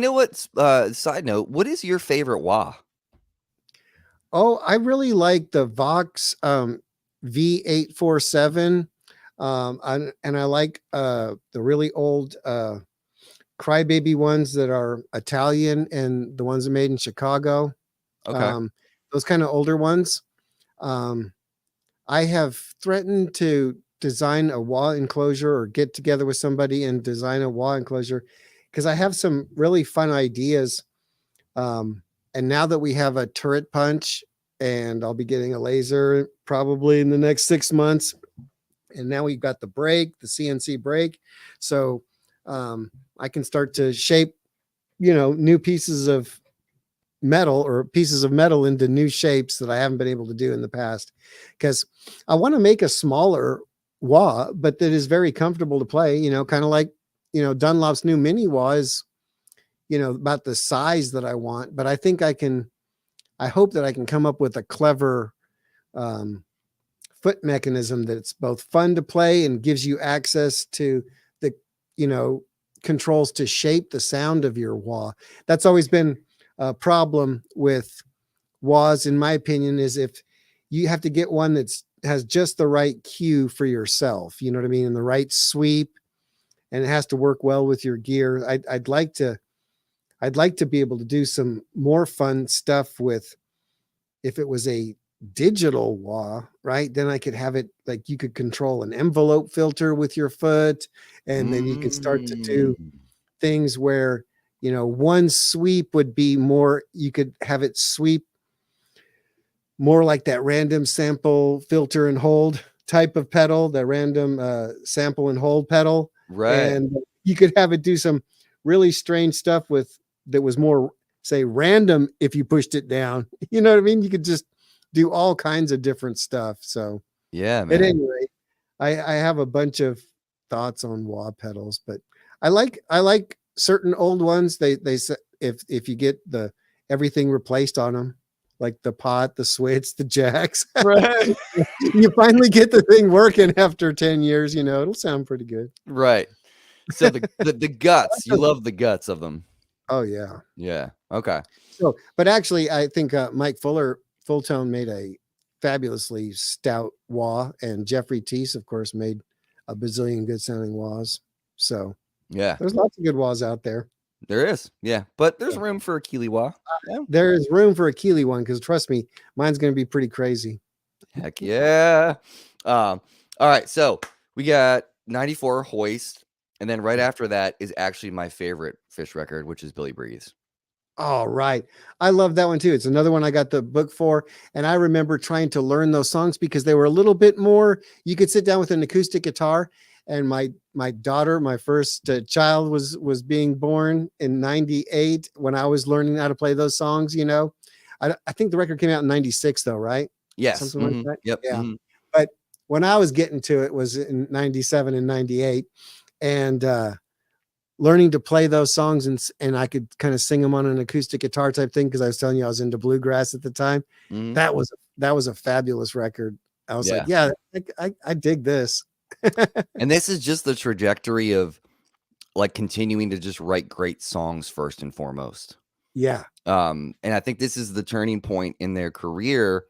side note, what is your favorite wah? Oh, I really like the Vox V847. And I like the really old Crybaby ones that are Italian and the ones that made in Chicago. Okay. Those kind of older ones. I have threatened to design a wall enclosure or get together with somebody and design a wall enclosure because I have some really fun ideas. And now that we have a turret punch, and I'll be getting a laser probably in the next 6 months, and now we've got the brake, the CNC brake, so I can start to shape, new pieces of metal into new shapes that I haven't been able to do in the past. Because I want to make a smaller wah, but that is very comfortable to play. Kind of like Dunlop's new mini wah is about the size that I want. But I think I hope that I can come up with a clever foot mechanism that's both fun to play and gives you access to the controls to shape the sound of your wah. That's always been a problem with wahs, in my opinion, is if you have to get one that's has just the right cue for yourself, you know what I mean, and the right sweep, and it has to work well with your gear. I'd like to be able to do some more fun stuff with, if it was a digital wah, right? Then I could have it like you could control an envelope filter with your foot, and then you could start to do things where one sweep would be more, you could have it sweep more like that random sample filter and hold type of pedal, the random sample and hold pedal. Right. And you could have it do some really strange stuff with that was more, say, random if you pushed it down. You know what I mean? You could just do all kinds of different stuff. So Yeah, at man. any rate, I have a bunch of thoughts on wah pedals, but I like certain old ones. They say if you get the everything replaced on them, like the pot, the switch, the jacks, Right. you finally get the thing working after 10 years, it'll sound pretty good. Right. So the guts, you love the guts of them. Oh yeah. Yeah. Okay. So, but actually, I think Mike Fulltone made a fabulously stout wah, and Jeffrey Teese, of course, made a bazillion good sounding wahs. So Yeah. there's lots of good wahs out there. There is. Yeah. But there's room for a Keeley wah. Yeah. There is room for a Keeley one, because trust me, mine's going to be pretty crazy. Heck yeah. All right. So we got 94 Hoist. And then right after that is actually my favorite PHISH record, which is Billy Breathes. All right. I love that one too. It's another one I got the book for. And I remember trying to learn those songs because they were a little bit more, you could sit down with an acoustic guitar. And my daughter, my first child was being born in 98 when I was learning how to play those songs, I think the record came out in 96 though, right? Yes. Something like that. Yep. Yeah. But when I was getting to it was in 97 and 98. And learning to play those songs and I could kind of sing them on an acoustic guitar type thing, because I was telling you I was into bluegrass at the time. Mhm. That was a fabulous record. I was like, Yeah. yeah, I dig this. And this is just the trajectory of like continuing to just write great songs first and foremost. Yeah. And I think this is the turning point in their career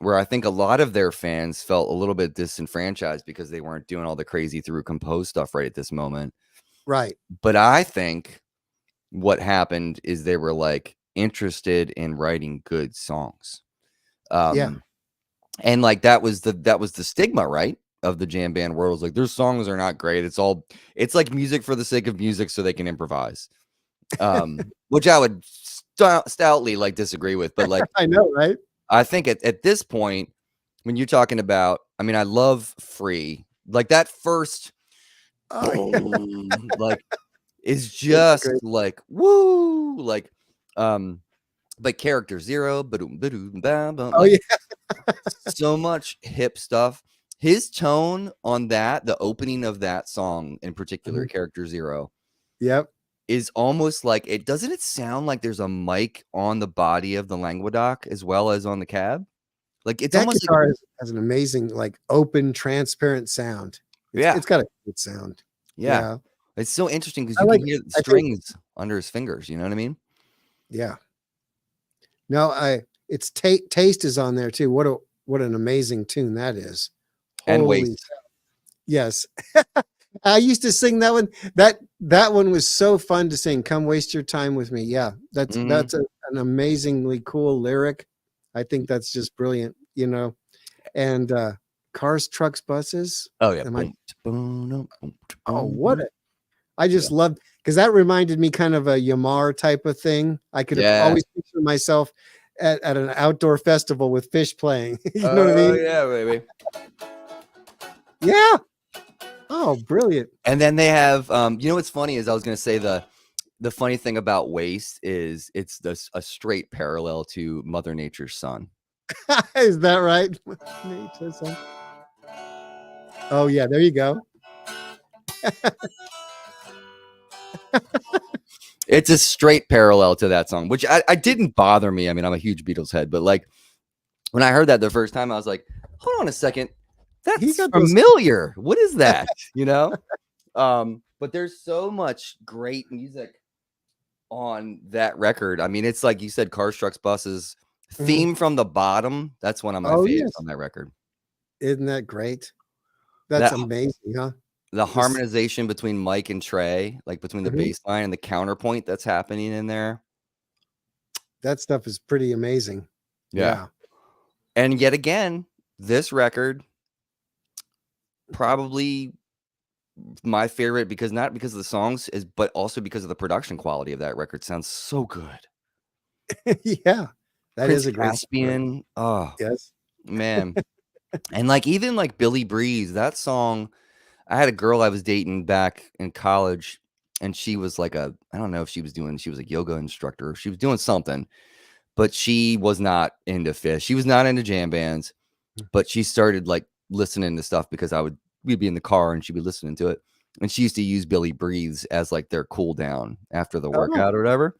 where I think a lot of their fans felt a little bit disenfranchised because they weren't doing all the crazy through compose stuff right at this moment. Right. But I think what happened is they were like interested in writing good songs. Yeah. And like that was the stigma, right? Of the jam band world. Was like their songs are not great. It's like music for the sake of music so they can improvise. Which I would stoutly like disagree with, but like I know, right? I think at this point, when you're talking about, I mean, I love Free, like that first Oh, boom, like is it's just great. like woo, like but Character Zero, Oh like yeah. so much hip stuff. His tone on that, the opening of that song in particular, Mhm. Character Zero, Yep. is almost like it doesn't it sound like there's a mic on the body of the Languedoc as well as on the cab? Like it's That almost like guitar has an amazing, like, open, transparent sound. yeah, It's got a good sound. yeah. Yeah. It's so interesting because I you like can hear the I think strings under his fingers, you know what I mean? yeah. No, it's Taste is on there too. What an amazing tune that is. And Holy Waste. yes. I used to sing that one. That one was so fun to sing. Come waste your time with me. Yeah, Mhm. an amazingly cool lyric. I think that's just brilliant, you know. And cars, trucks, buses. Oh yeah. Am I? Boom, boom, boom, Oh, boom. I Yeah. just loved, because that reminded me kind of a Yamar type of thing. I could Yeah. always picture myself at an outdoor festival with PHISH playing. You know what I Oh mean? yeah, baby. Yeah. Oh, brilliant. And then they have you know what's funny is I was gonna say the funny thing about Waste is it's a straight parallel to Mother Nature's Son. Is that right? Oh yeah, there you go. It's a straight parallel to that song, which I didn't bother me. I mean, I'm a huge Beatles head, but like when I heard that the first time, I was like, hold on a second. He That's got those. familiar. What is that? You know? But there's so much great music on that record. I mean, it's like you said, Cars, Trucks, Buses, Mhm. Theme from the Bottom. That's one of my Oh faves yes, on that record. isn't that great? That's That amazing, huh? the This harmonization between Mike and Trey, like between the Mhm. bass line and the counterpoint that's happening in there. That stuff is pretty amazing. Yeah. Yeah. And yet again, this record probably my favorite because not because of the songs is but also because of the production quality of that record sounds so good. Yeah. That Prince is a great story. Caspian, oh Yes. man. And like even like Billy Breeze, that song, I had a girl I was dating back in college and she was like I don't know if she was a yoga instructor, she was doing something, but she was not into Fish. She was not into jam bands, but she started like listening to stuff because we'd be in the car and she'd be listening to it. And she used to use Billy Breathes as like their cool down after the Oh, workout or whatever.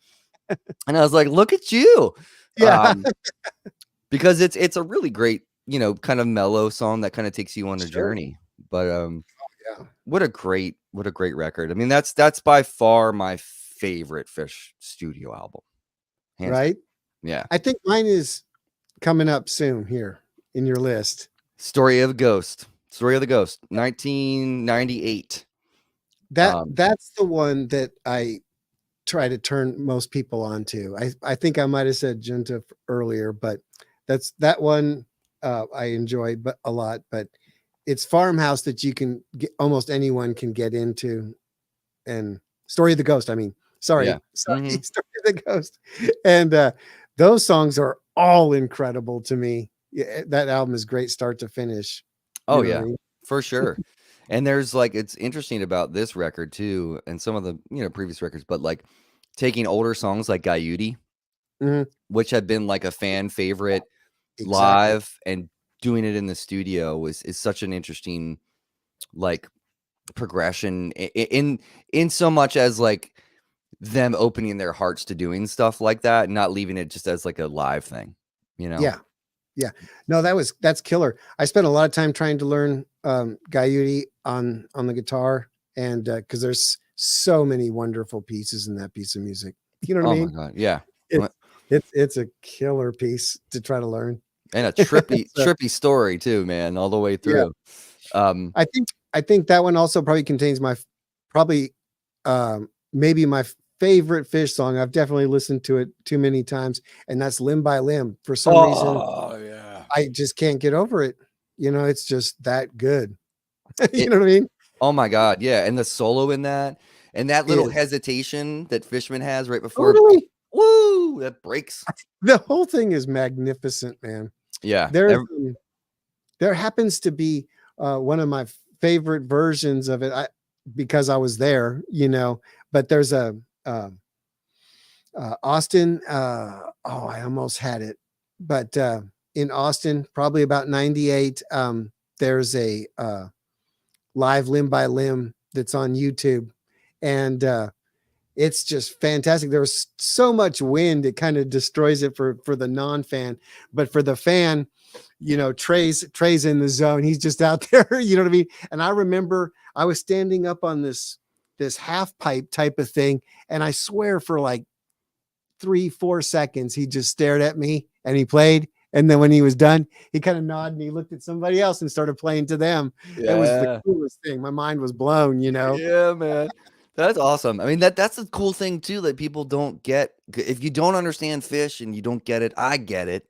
And I was like, look at you. yeah. Because it's a really great, kind of mellow song that kind of takes you on a Sure. journey. But Yeah. what a great record. I mean, that's by far my favorite Fish studio album. Hands down. Right? Yeah. I think mine is coming up soon here in your list. Story of the Ghost, 1998. That's the one that I try to turn most people onto. I think I might have said Junta earlier, but that's that one I enjoy but a lot. But it's Farmhouse that you can get, almost anyone can get into, and Story of the Ghost. I mean, Yeah. sorry, Story of the Ghost, and those songs are all incredible to me. Yeah, that album is great, start to finish. You Oh, know what I yeah, mean? for sure. And there's like it's interesting about this record too, and some of the, previous records, but like taking older songs like Gaiuti, Mhm. which had been like a fan favorite Exactly. live and doing it in the studio is such an interesting like progression in so much as like them opening their hearts to doing stuff like that and not leaving it just as like a live thing, you know? Yeah. Yeah. No, that's killer. I spent a lot of time trying to learn Gaiuti on the guitar, and because there's so many wonderful pieces in that piece of music. You know what I Oh my mean? God. Yeah. It's a killer piece to try to learn. And a trippy, So, trippy story too, man, all the way yeah. through. Um, I think that one also probably contains probably maybe my favorite Fish song. I've definitely listened to it too many times, and that's Limb by Limb. For some reason, yeah. I just can't get over it. You know, it's just that good. You It, know what I mean? oh my God. Yeah. And the solo in that and that little Is hesitation that Fishman has right before, totally woo, that breaks. the whole thing is magnificent, man. Yeah. There happens to be one of my favorite versions of it. Because I was there, you know, but there's a Austin. I almost had it, but in Austin, probably about 98, there's a live Limb by Limb that's on YouTube, and it's just fantastic. There was so much wind, it kind of destroys it for the non-fan, but for the fan, you know, Trey's in the zone. He's just out there, you know what I mean? And I remember I was standing up on this half pipe type of thing, and I swear for like 3-4 seconds he just stared at me and he played, and then when he was done he kind of nodded and he looked at somebody else and started playing to them. It was the Yeah. coolest thing. My mind was blown, you know. Yeah, man. That's awesome. I mean, that's the cool thing too that people don't get. If you don't understand Fish and you don't get it, I get it.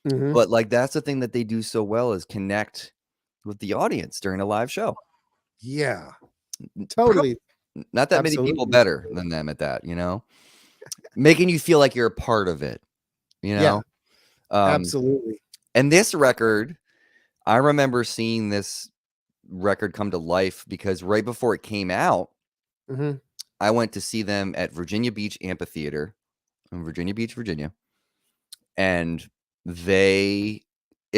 Mm-hmm. But like that's the thing that they do so well is connect with the audience during a live show. Yeah, totally. Not that many people better than them at that, you know, making you feel like you're a part of it, you know? Yeah, absolutely. And this record, I remember seeing this record come to life because right before it came out, Mm-hmm. I went to see them at Virginia Beach Amphitheater in Virginia Beach, Virginia. And it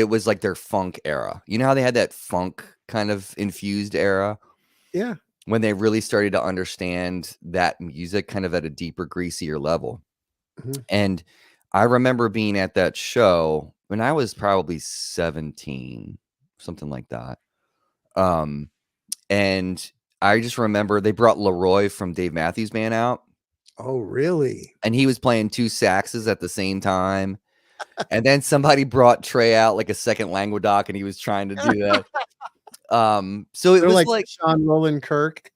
was like their funk era. You know how they had that funk kind of infused era? Yeah. When they really started to understand that music kind of at a deeper, greasier level. Mm-hmm. And I remember being at that show when I was probably 17, something like that. And I just remember they brought Leroy from Dave Matthews Band out. Oh, really? And he was playing 2 saxes at the same time. And then somebody brought Trey out like a second Languedoc, and he was trying to do that. So it was like Sean Roland Kirk.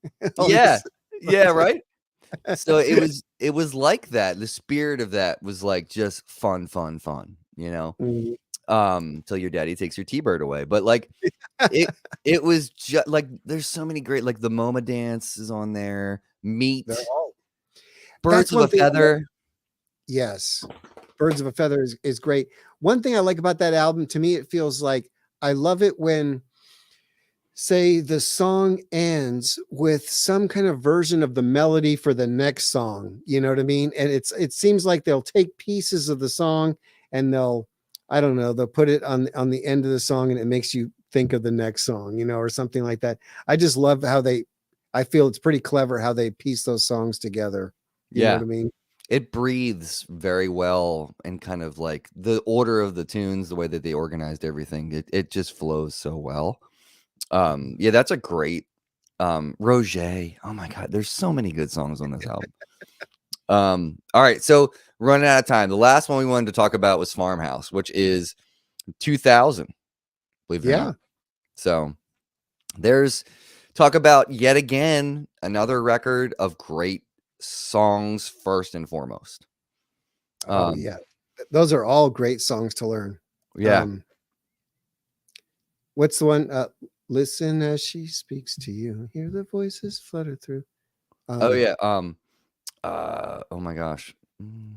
yeah, yeah, right. So it was like that. The spirit of that was like just fun, you know. Mm-hmm. Till your daddy takes your T-Bird away. But like it was just like there's so many great, like the MoMA dance is on there. Meat, Birds of a Feather. Yes, Birds of a Feather is great. One thing I like about that album, to me, it feels like I love it when, say, the song ends with some kind of version of the melody for the next song. You know what I mean? And it seems like they'll take pieces of the song and they'll put it on the end of the song, and it makes you think of the next song, you know, or something like that. I just love how I feel it's pretty clever how they piece those songs together. You know what I mean? It breathes very well, and kind of like the order of the tunes, the way that they organized everything, it just flows so well. Yeah, that's a great Roger. Oh my God, there's so many good songs on this album. All right, so running out of time. The last one we wanted to talk about was Farmhouse, which is 2000. Believe it or not. So there's talk about yet again another record of great songs first and foremost. Yeah, those are all great songs to learn. Yeah. What's the one? Listen as she speaks to you, hear the voices flutter through. Oh yeah. Oh my gosh.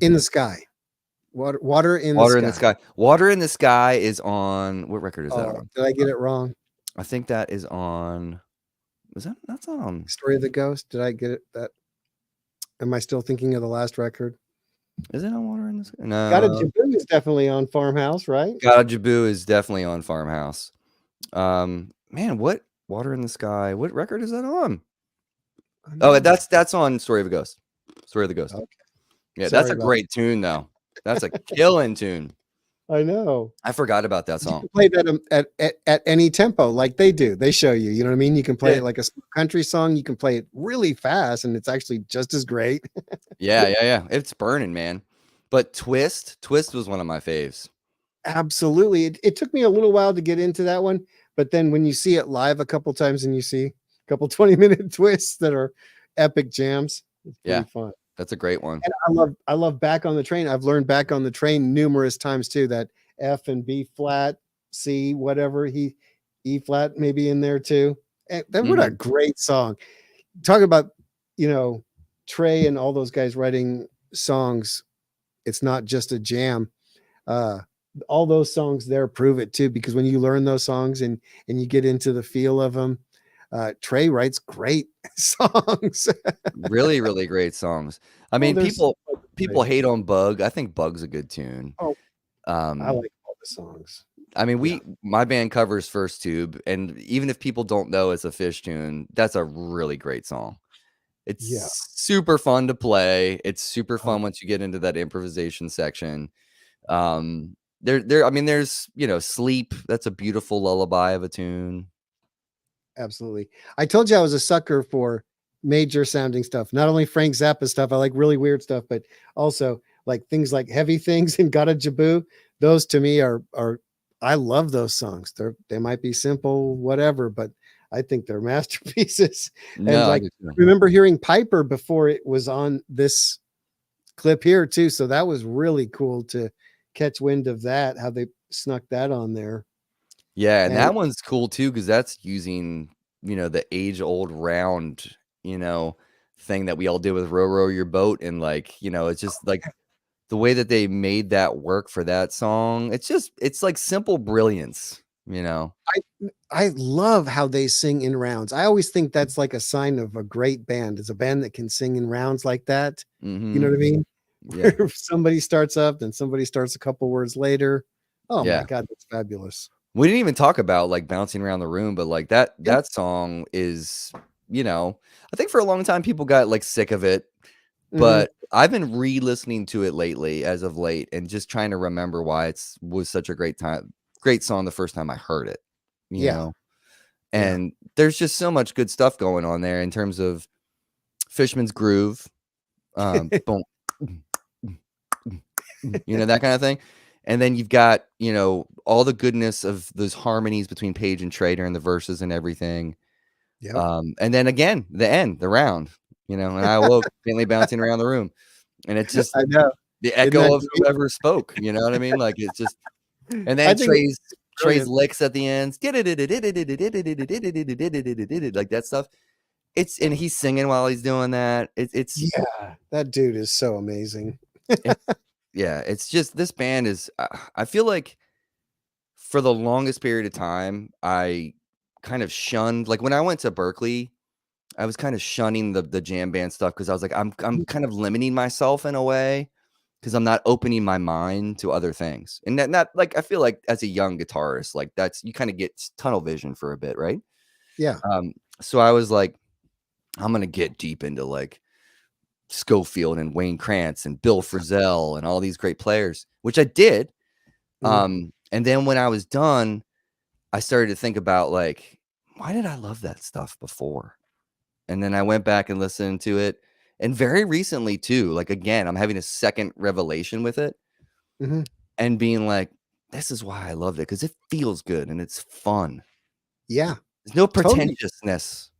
In the Sky. Water in the Sky. Water in the Sky is on, what record is that on? Did I get it wrong? I think that is on. That's not on Story of the Ghost? Did I get it? Am I still thinking of the last record? Is it on Water in the Sky? No. Gotta Jaboo is definitely on Farmhouse, right? Gotta Jaboo is definitely on Farmhouse. Man, what Water in the Sky. What record is that on? I Oh, know. that's on Story of a Ghost. Story of the Ghost. Okay. Yeah, that's Sorry a about great tune though. That's a killing tune. I know. I forgot about that You song. can play that at any tempo like they do. They show you, you know what I mean? You can play Yeah. it like a country song. You can play it really fast and it's actually just as great. Yeah. It's burning, man. But Twist was one of my faves. Absolutely. It took me a little while to get into that one, but then when you see it live a couple times and you see a couple 20-minute twists that are epic jams, it's pretty Yeah, fun. that's a great one. And I love Back on the Train. I've learned Back on the Train numerous times too, that F and B flat, C, whatever, E flat maybe in there too. And that what a Mhm. great song. Talk about, Trey and all those guys writing songs. It's not just a jam. Uh all those songs there prove it too, because when you learn those songs and you get into the feel of them, Trey writes great songs. Really, really great songs. I Oh, mean, there's people hate on Bug. I think Bug's a good tune. oh, I Um, like all the songs. I mean, Yeah. my band covers First Tube, and even if people don't know it's a PHISH tune, that's a really great song. It's Yeah. super fun to play. It's super Oh, fun once you get into that improvisation section. There. I mean, there's Sleep. That's a beautiful lullaby of a tune. absolutely. I told you I was a sucker for major sounding stuff. Not only Frank Zappa stuff, I like really weird stuff, but also like things like Heavy Things and Gotta Jaboo. Those to me are I love those songs. They might be simple, whatever, but I think they're masterpieces. And No, I like do too. remember hearing Piper before it was on this clip here too. So that was really cool to catch wind of that, how they snuck that on there. Yeah, and And that one's cool too because that's using the age-old round thing that we all did with row your boat, and it's just like the way that they made that work for that song. It's like simple brilliance. I love how they sing in rounds. I always think that's like a sign of a great band, is a band that can sing in rounds like that. You know Hmm. what I mean? Yeah, Where somebody starts up, then somebody starts a couple words later. Oh my yeah. God, that's fabulous. We didn't even talk about like bouncing around the room, but like that Yeah. that song is, I think for a long time people got like sick of it, Mhm. but I've been re-listening to it lately, as of late, and just trying to remember why was such a great song the first time I heard it, you Yeah. know. Yeah. And there's just so much good stuff going on there in terms of Fishman's Groove, boom, that kind of thing. And then you've got, all the goodness of those harmonies between Paige and Trader and the verses and everything. Yep. And then again, the end, the round, and I awoke faintly bouncing around the room. And it's just I know. the Isn't that echo of sweet? whoever spoke, you know what I mean? Like it's just, and I then think it's Trey's brilliant. licks at the end, like that stuff. And he's singing while he's doing that. Yeah, that dude is so amazing. It's yeah, it's just this band is. I feel like for the longest period of time, I kind of shunned. Like when I went to Berkeley, I was kind of shunning the jam band stuff because I was like, I'm kind of limiting myself in a way because I'm not opening my mind to other things. And that not like I feel like as a young guitarist, like that's you kind of get tunnel vision for a bit, right? Yeah. So I was like, I'm gonna get deep into like Schofield and Wayne Krantz and Bill Frisell and all these great players, which I did. Mhm. And then when I was done, I started to think about like, why did I love that stuff before? And then I went back and listened to it. And very recently too, like again, I'm having a second revelation with it Mhm. and being like, this is why I loved it because it feels good and it's fun. Yeah. There's no Totally. pretentiousness.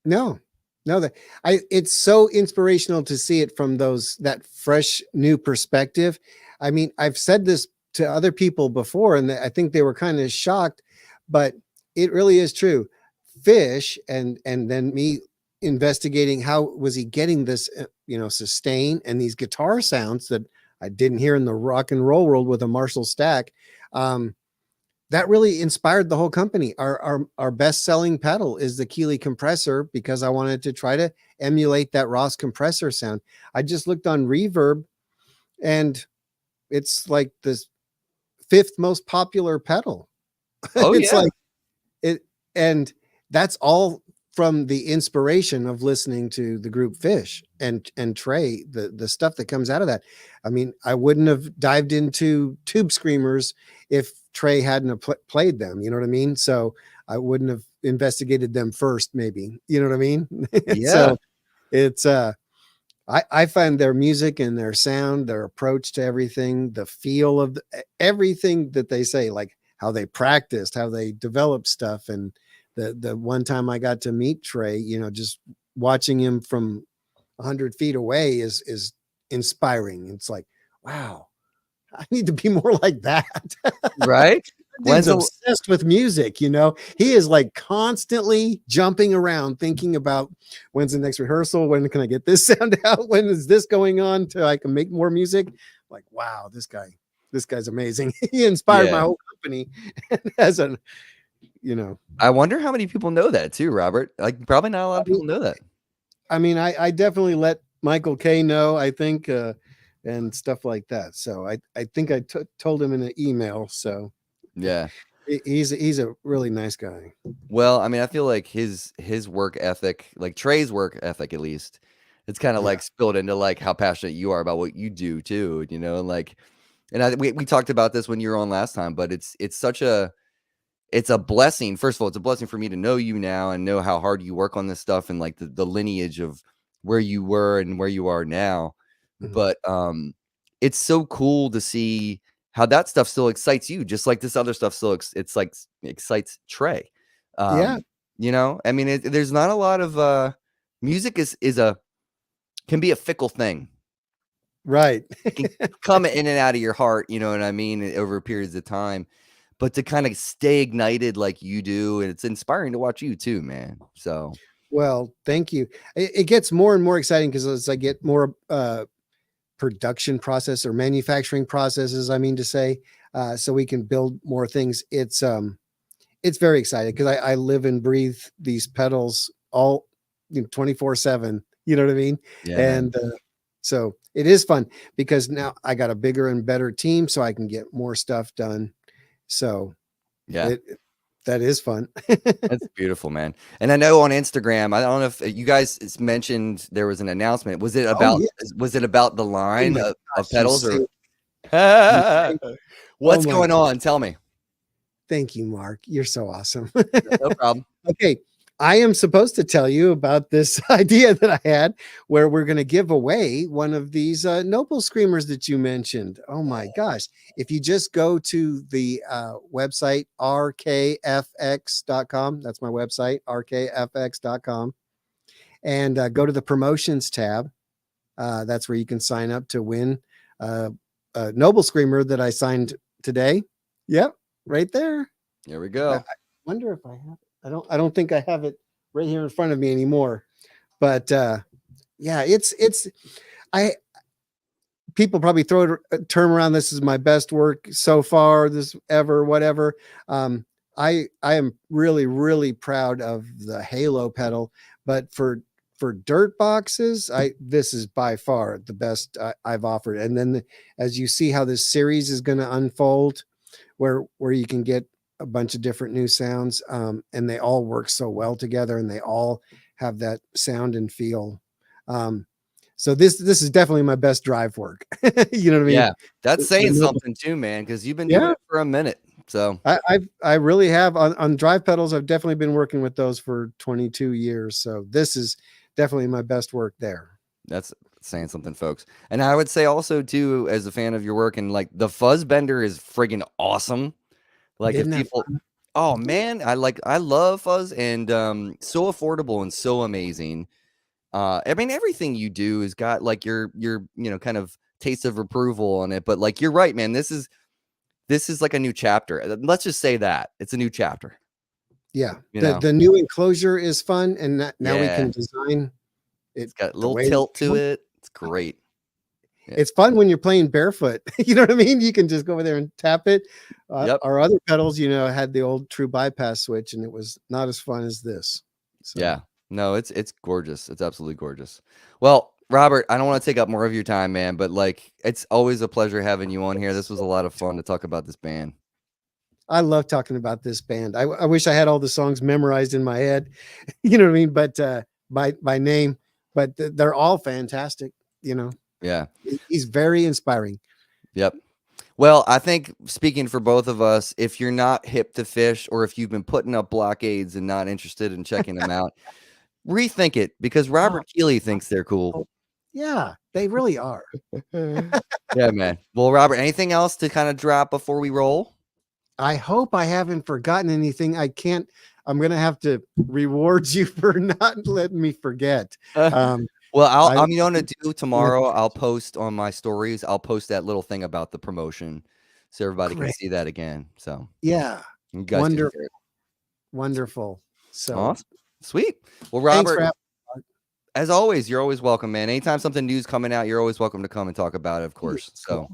No, no, that it's so inspirational to see it from that fresh new perspective. I mean, I've said this to other people before, and I think they were kind of shocked, but it really is true. Fish and then me investigating how was he getting this, sustain and these guitar sounds that I didn't hear in the rock and roll world with a Marshall Stack. Um, that really inspired the whole company. Our best selling pedal is the Keeley compressor because I wanted to try to emulate that Ross compressor sound. I just looked on Reverb and it's like the fifth most popular pedal. Oh It's yeah. like it, and that's all from the inspiration of listening to the group PHISH and Trey, the stuff that comes out of that. I mean, I wouldn't have dived into Tube Screamers if Trey hadn't have played them. You know what I mean? So I wouldn't have investigated them first, maybe. You know what I mean? Yeah. So it's I find their music and their sound, their approach to everything, the feel of everything that they say, like how they practiced, how they developed stuff. And the one time I got to meet Trey, you know, just watching him from 100 feet away is inspiring. It's like, wow, I need to be more like that. Right. Dude's obsessed with music, you know. He is like constantly jumping around thinking about when's the next rehearsal, when can I get this sound out, when is this going on till I can make more music. Like, wow, this guy's amazing. He inspired my whole company as a, you know. I wonder how many people know that too, Robert. Like, probably not a lot of people know that. I mean, I definitely let Michael K know, I think, and stuff like that. So I think I told him in an email. So yeah, he's a really nice guy. Well, I mean, I feel like his work ethic, like Trey's work ethic, at least, it's kind of like spilled into like how passionate you are about what you do too, you know, and like, and we talked about this when you were on last time, but it's a blessing. First of all, it's a blessing for me to know you now and know how hard you work on this stuff and like the lineage of where you were and where you are now. Mhm. But it's so cool to see how that stuff still excites you, just like this other stuff still excites Trey. Yeah. You know, I mean, there's not a lot of music can be a fickle thing. Right. It can come in and out of your heart, you know what I mean, over periods of time. But to kind of stay ignited like you do, and it's inspiring to watch you too, man. So, well, thank you. It gets more and more exciting because as I get more production process or manufacturing processes, I mean to say, so we can build more things. It's very exciting because I live and breathe these pedals all 24/7. You know what I mean? yeah, And so it is fun because now I got a bigger and better team, so I can get more stuff done. So yeah. that is fun. That's beautiful, man. And I know on Instagram, I don't know if you guys mentioned there was an announcement. Was it about the line of pedals or what's going on? Tell me. Thank you, Mark. You're so awesome. No problem. Okay. I am supposed to tell you about this idea that I had where we're going to give away one of these Noble Screamers that you mentioned. Oh my gosh. If you just go to the website, rkfx.com, that's my website, rkfx.com, and go to the promotions tab. That's where you can sign up to win a Noble Screamer that I signed today. Yep. Right there. Here we go. I wonder if I have it. I don't think I have it right here in front of me anymore. But yeah, people probably throw a term around, this is my best work so far, this ever, whatever. I am really, really proud of the Halo pedal, but for dirt boxes, this is by far the best I've offered. And then as you see how this series is going to unfold, where you can get a bunch of different new sounds, and they all work so well together, and they all have that sound and feel. So this is definitely my best drive work. You know what I mean? Yeah, that's saying something too, man, because you've been doing it for a minute. So I really have on drive pedals. I've definitely been working with those for 22 years. So this is definitely my best work there. That's saying something, folks. And I would say also too, as a fan of your work, and like the fuzz bender is friggin' awesome. Like if people, oh man, I love fuzz, and so affordable and so amazing. I mean, everything you do has got like your kind of taste of approval on it. But like you're right, man. This is like a new chapter. Let's just say that it's a new chapter. Yeah, the new enclosure is fun, and now we can design. It's got a little tilt to it. It's great. It's fun when you're playing barefoot. You know what I mean? You can just go over there and tap it. Our other pedals, had the old true bypass switch, and it was not as fun as this. So. Yeah, no, it's gorgeous. It's absolutely gorgeous. Well, Robert, I don't want to take up more of your time, man, but like it's always a pleasure having you on here. This was a lot of fun to talk about this band. I love talking about this band. I wish I had all the songs memorized in my head, you know what I mean? But by name, but they're all fantastic. You know, Yeah. he's very inspiring. Yep. Well, I think speaking for both of us, if you're not hip to PHISH, or if you've been putting up blockades and not interested in checking them out, rethink it, because Robert Keeley thinks they're cool. Yeah, they really are. Yeah, man. Well, Robert, anything else to kind of drop before we roll? I hope I haven't forgotten anything. I'm going to have to reward you for not letting me forget. Well, I'm going to do tomorrow. I'll post on my stories. I'll post that little thing about the promotion so everybody can see that again. So yeah, you guys wonderful. Wonderful. So awesome. Sweet. Well, Robert, thanks as always, you're always welcome, man. Anytime something new's coming out, you're always welcome to come and talk about it, of course. So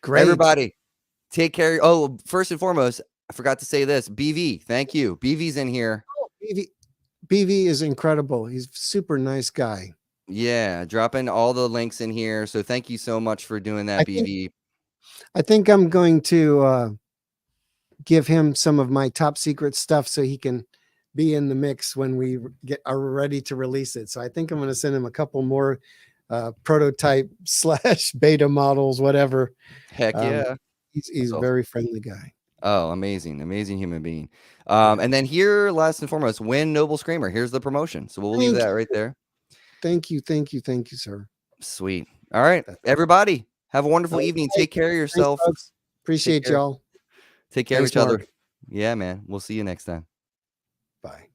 great. Everybody, take care. Oh, first and foremost, I forgot to say this. BV, thank you. BV's in here. Oh, BV is incredible. He's a super nice guy. Yeah, dropping all the links in here. So thank you so much for doing that, BV. I think I'm going to give him some of my top secret stuff so he can be in the mix when we are ready to release it. So I think I'm going to send him a couple more prototype / beta models, whatever. Heck yeah. He's a very friendly guy. Oh, amazing human being. And then here, last and foremost, Win Noble Screamer. Here's the promotion. So we'll leave that right there. Thank you, sir. Sweet. All right, everybody, have a wonderful evening. Take care of yourself. Thanks, appreciate y'all. Take care of each other. Yeah, man. We'll see you next time. Bye.